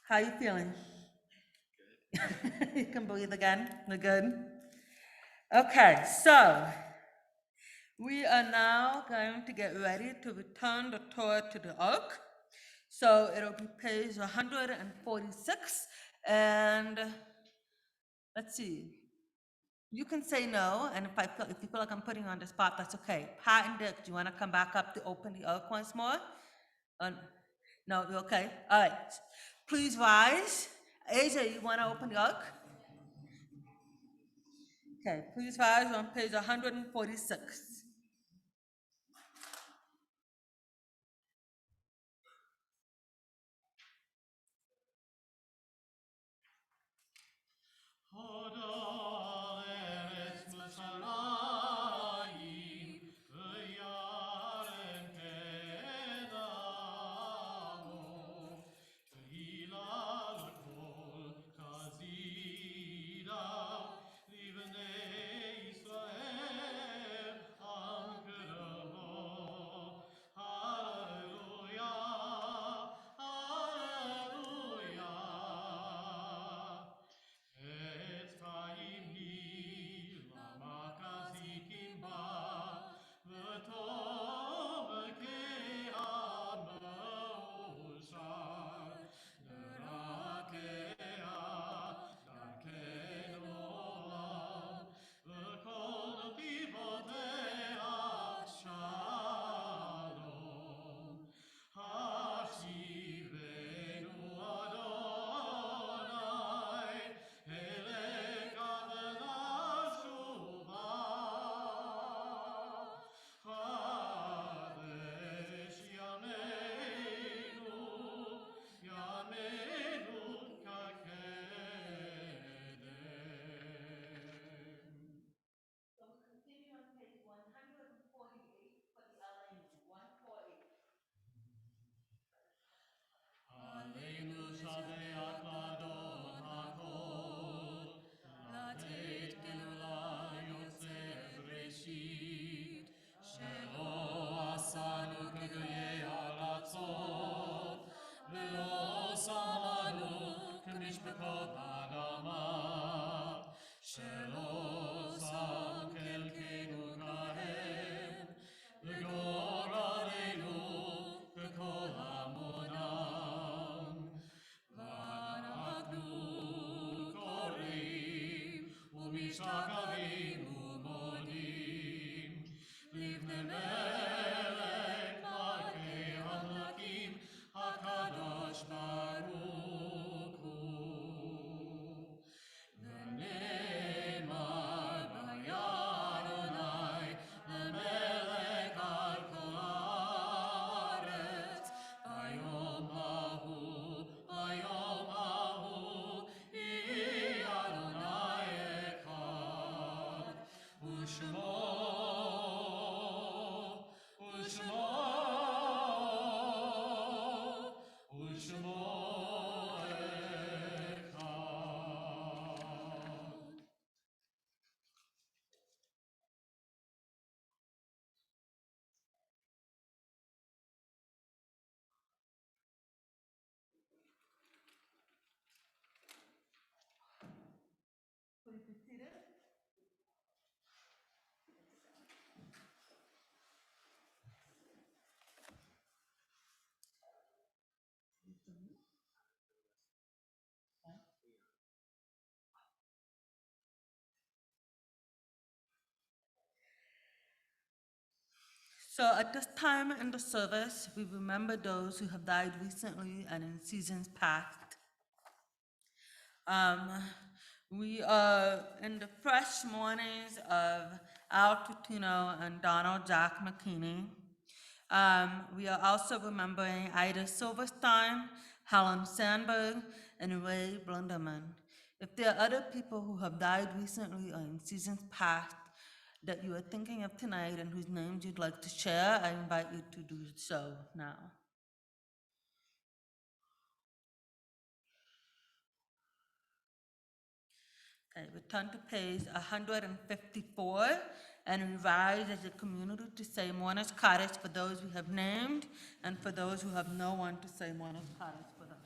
How you feeling? Good. You can breathe again. We're good. Okay, so we are now going to get ready to return the Torah to the ark. So it'll be page 146. And let's see. You can say no, and if you feel like I'm putting you on the spot, that's okay. Pat and Dick, do you want to come back up to open the ark once more? No, you're okay? All right. Please rise. AJ, you want to open the ark? Okay, please rise on page 146. So at this time in the service, we remember those who have died recently and in seasons past. We are in the fresh mornings of Al Tutino and Donald Jack McKinney. We are also remembering Ida Silverstein, Helen Sandberg, and Ray Blunderman. If there are other people who have died recently or in seasons past that you are thinking of tonight and whose names you'd like to share, I invite you to do so now. Okay, we turn to page 154 and we rise as a community to say Mourner's Cottage for those we have named and for those who have no one to say Mourner's Cottage for them.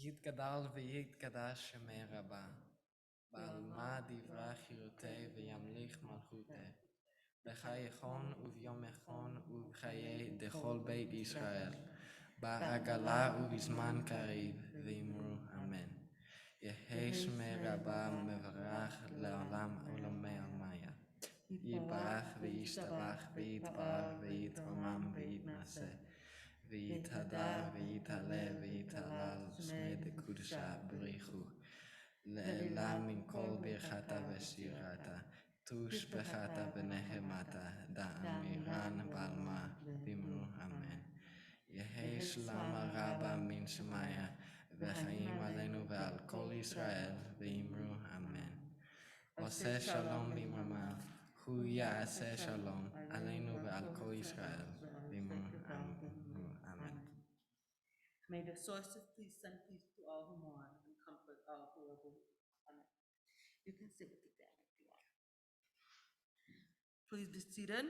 יתגדל ויתקדש שמי רבה, בעלמא דברה חירותי וימליך מלכותי, בחייכון וביום יחון ובחיי דכל בית ישראל, בעגלה ובזמן קריב, ואמרו אמן. יהי שמי רבה מברך לעולם עולמי עלמיה. יברך וישתבח ויתפאר ויתרומם ויתנשא. ויתהדר ויתעלה ויתהלל שמי דקודשה בריחו. לעילה מן כל ברכתה ושירתה, תוש בחתה ונחמתה, דאמירן בעלמה, ואמרו אמן. יהי שלמה רבה מן שמיה, וחיים עלינו ועל כל ישראל, ואמרו אמן. עושה שלום במרומיו, הוא יעשה שלום עלינו ועל כל ישראל, ואמרו אמן. May the source of peace send peace to all who mourn and comfort all who are bereaved. Amen. You can sit with the family if you want. Please be seated.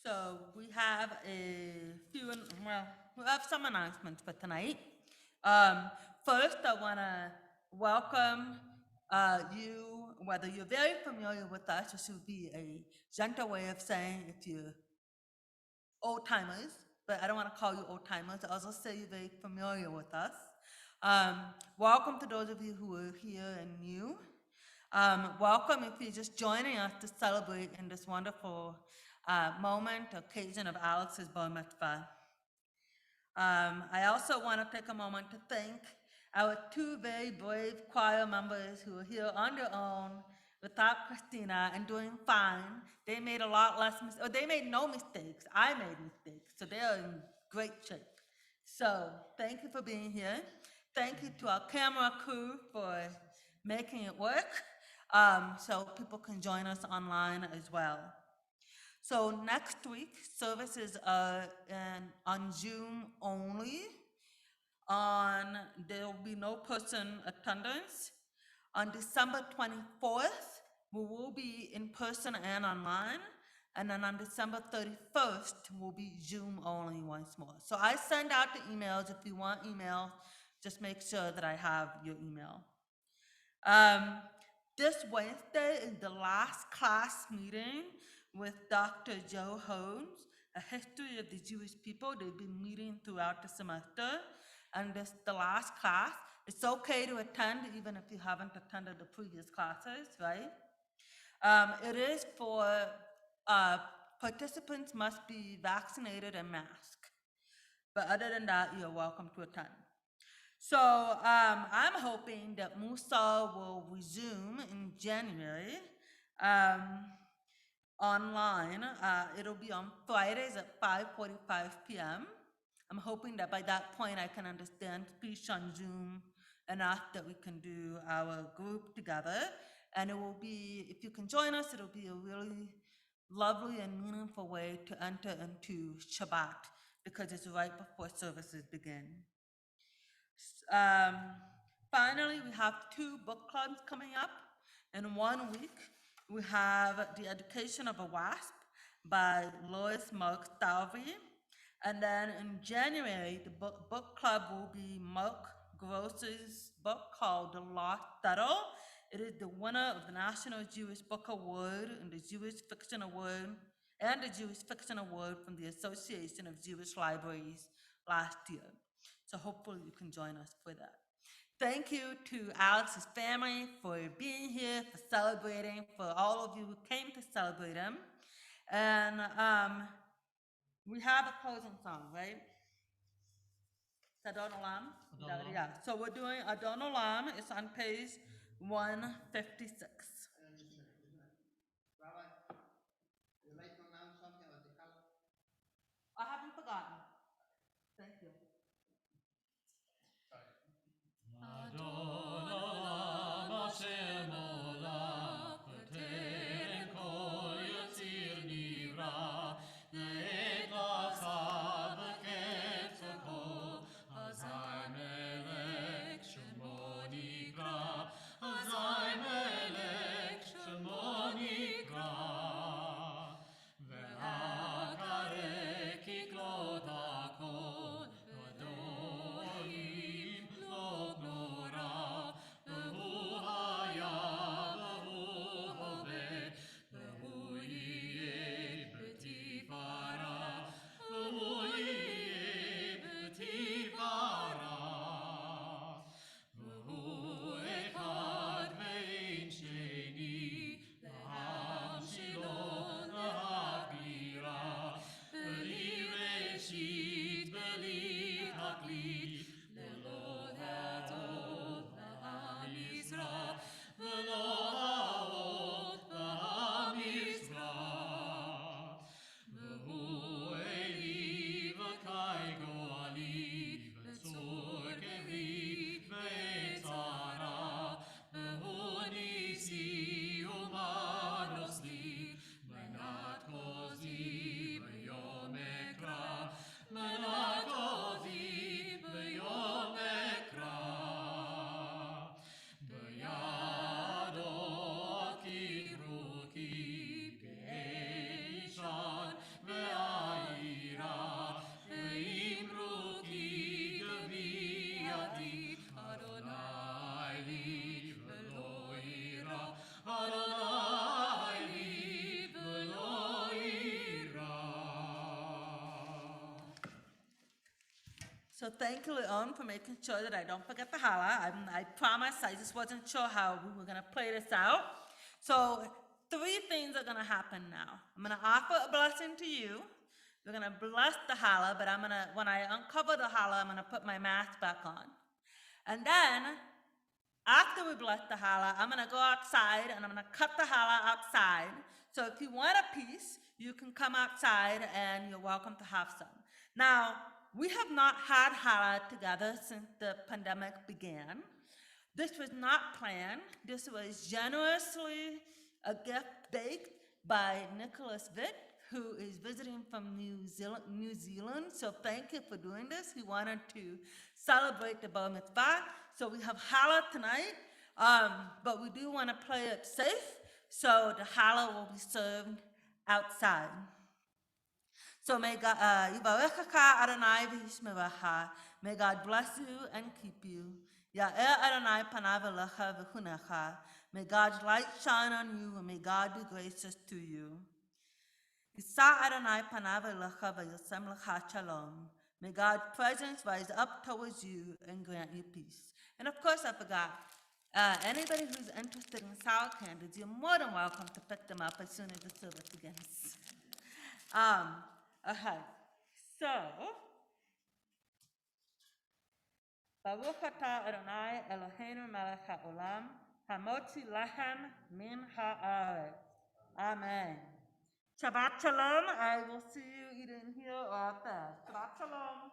So we have we have some announcements for tonight. First, I want to welcome you, whether you're very familiar with us, this would be a gentle way of saying if you're old timers, but I don't want to call you old timers. I also say you're very familiar with us. Welcome to those of you who are here and new. Welcome if you're just joining us to celebrate in this wonderful moment, occasion of Alex's bar mitzvah. I also want to take a moment to thank our two very brave choir members who are here on their own without Christina and doing fine. They made a lot less mistakes, or they made no mistakes. I made mistakes, so they are in great shape. So thank you for being here. Thank you to our camera crew for making it work, so people can join us online as well. So next week, services are on Zoom only. There will be no person attendance. On December 24th, we will be in person and online. And then on December 31st, we'll be Zoom only once more. So I send out the emails. If you want email, just make sure that I have your email. This Wednesday is the last class meeting with Dr. Joe Holmes, A History of the Jewish People. They've been meeting throughout the semester, and this is the last class. It's okay to attend even if you haven't attended the previous classes, right? It is for participants must be vaccinated and masked. But other than that, you're welcome to attend. So I'm hoping that Musa will resume in January online. It'll be on Fridays at 5:45 p.m. I'm hoping that by that point I can understand speech on Zoom enough that we can do our group together. And it will be, if you can join us, it'll be a really lovely and meaningful way to enter into Shabbat because it's right before services begin. Finally, we have 2 book clubs coming up. In 1 week, we have The Education of a Wasp by Lois Mark Stalvey, And then in January, the book club will be Mark Gross's book called The Lost Turtle. It is the winner of the National Jewish Book Award and the Jewish Fiction Award from the Association of Jewish Libraries last year. So hopefully you can join us for that. Thank you to Alex's family for being here, for celebrating, for all of you who came to celebrate him. And we have a closing song, right? It's Adon Olam? Yeah, so we're doing Adon Olam. It's on page 156. Rabbi, you'd like to announce something about the color? I haven't forgotten. Thank you. Adon Olam Hashem Olam B'terem kol yatzir nivra Le'et l'asa v'ketz hakol Azai melech shemo nikra Azai melech shemo nikra Ve'akareh kiklot hakol Adonim lo nora V'hu haya v'hu hove V'hu yeh b'tifara V'hu yeh b'tifara V'hu echad ve'in sheni L'ham shilo l'hagira V'li reshit v'li taklit V'lo ha'od v'ha'mizrach V'lo ha'od v'ha'mizrach V'hu eli v'kai go'ali V'tzur kevi v'etzara V'hu nisi u'manos li Menat kozi v'yom ekra Menat kozi v'yom ekra B'yado akikruki Be'ishan ve'ayira Ve'imruki geviyati Adonai li v'lo ira Adonai li v'lo ira So thank you, Leon, for making sure that I don't forget the challah. I promise, I just wasn't sure how we were going to play this out. So 3 things are going to happen now. I'm going to offer a blessing to you. We're going to bless the challah, but when I uncover the challah, I'm going to put my mask back on. And then, after we bless the challah, I'm going to go outside and I'm going to cut the challah outside. So if you want a piece, you can come outside and you're welcome to have some. Now, we have not had challah together since the pandemic began. This was not planned. This was generously a gift baked by Nicholas Vitt, who is visiting from New Zealand. So thank you for doing this. He wanted to celebrate the Bar Mitzvah. So we have challah tonight, but we do want to play it safe. So the challah will be served outside. So may God, Yivarechecha Adonai v'yishmerecha. May God bless you and keep you. Ya'er Adonai panav elecha v'chunecha. May God's light shine on you, and may God be gracious to you. Yisa Adonai panav elecha v'yosem lecha shalom. May God's presence rise up towards you and grant you peace. And of course, I forgot. Anybody who's interested in sour candies, you're more than welcome to pick them up as soon as the service begins. Okay, so, Baruch atah Adonai Eloheinu melech haolam, hamotzi lechem min haaretz. Amen. Shabbat shalom. I will see you either in here or out there. Shabbat shalom.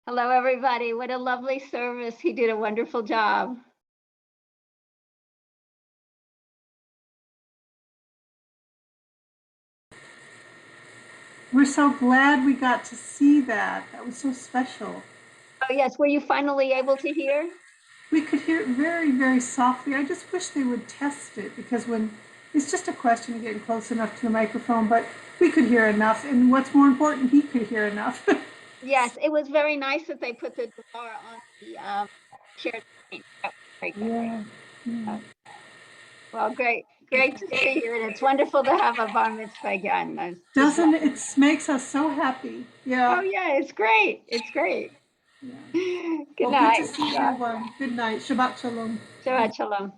Hello, everybody. What a lovely service. He did a wonderful job. We're so glad we got to see that. That was so special. Oh, yes. Were you finally able to hear? We could hear it very, very softly. I just wish they would test it, because when it's just a question of getting close enough to the microphone, but we could hear enough. And what's more important, he could hear enough. Yes, it was very nice that they put the door on the shared screen. That was very good. Yeah. Well, great to see you, and it's wonderful to have a bar mitzvah again. Doesn't it? It makes us so happy. Yeah. Oh yeah, it's great. It's great. Yeah. Good Well, night. good to see everyone. Good night. Shabbat shalom. Shabbat shalom.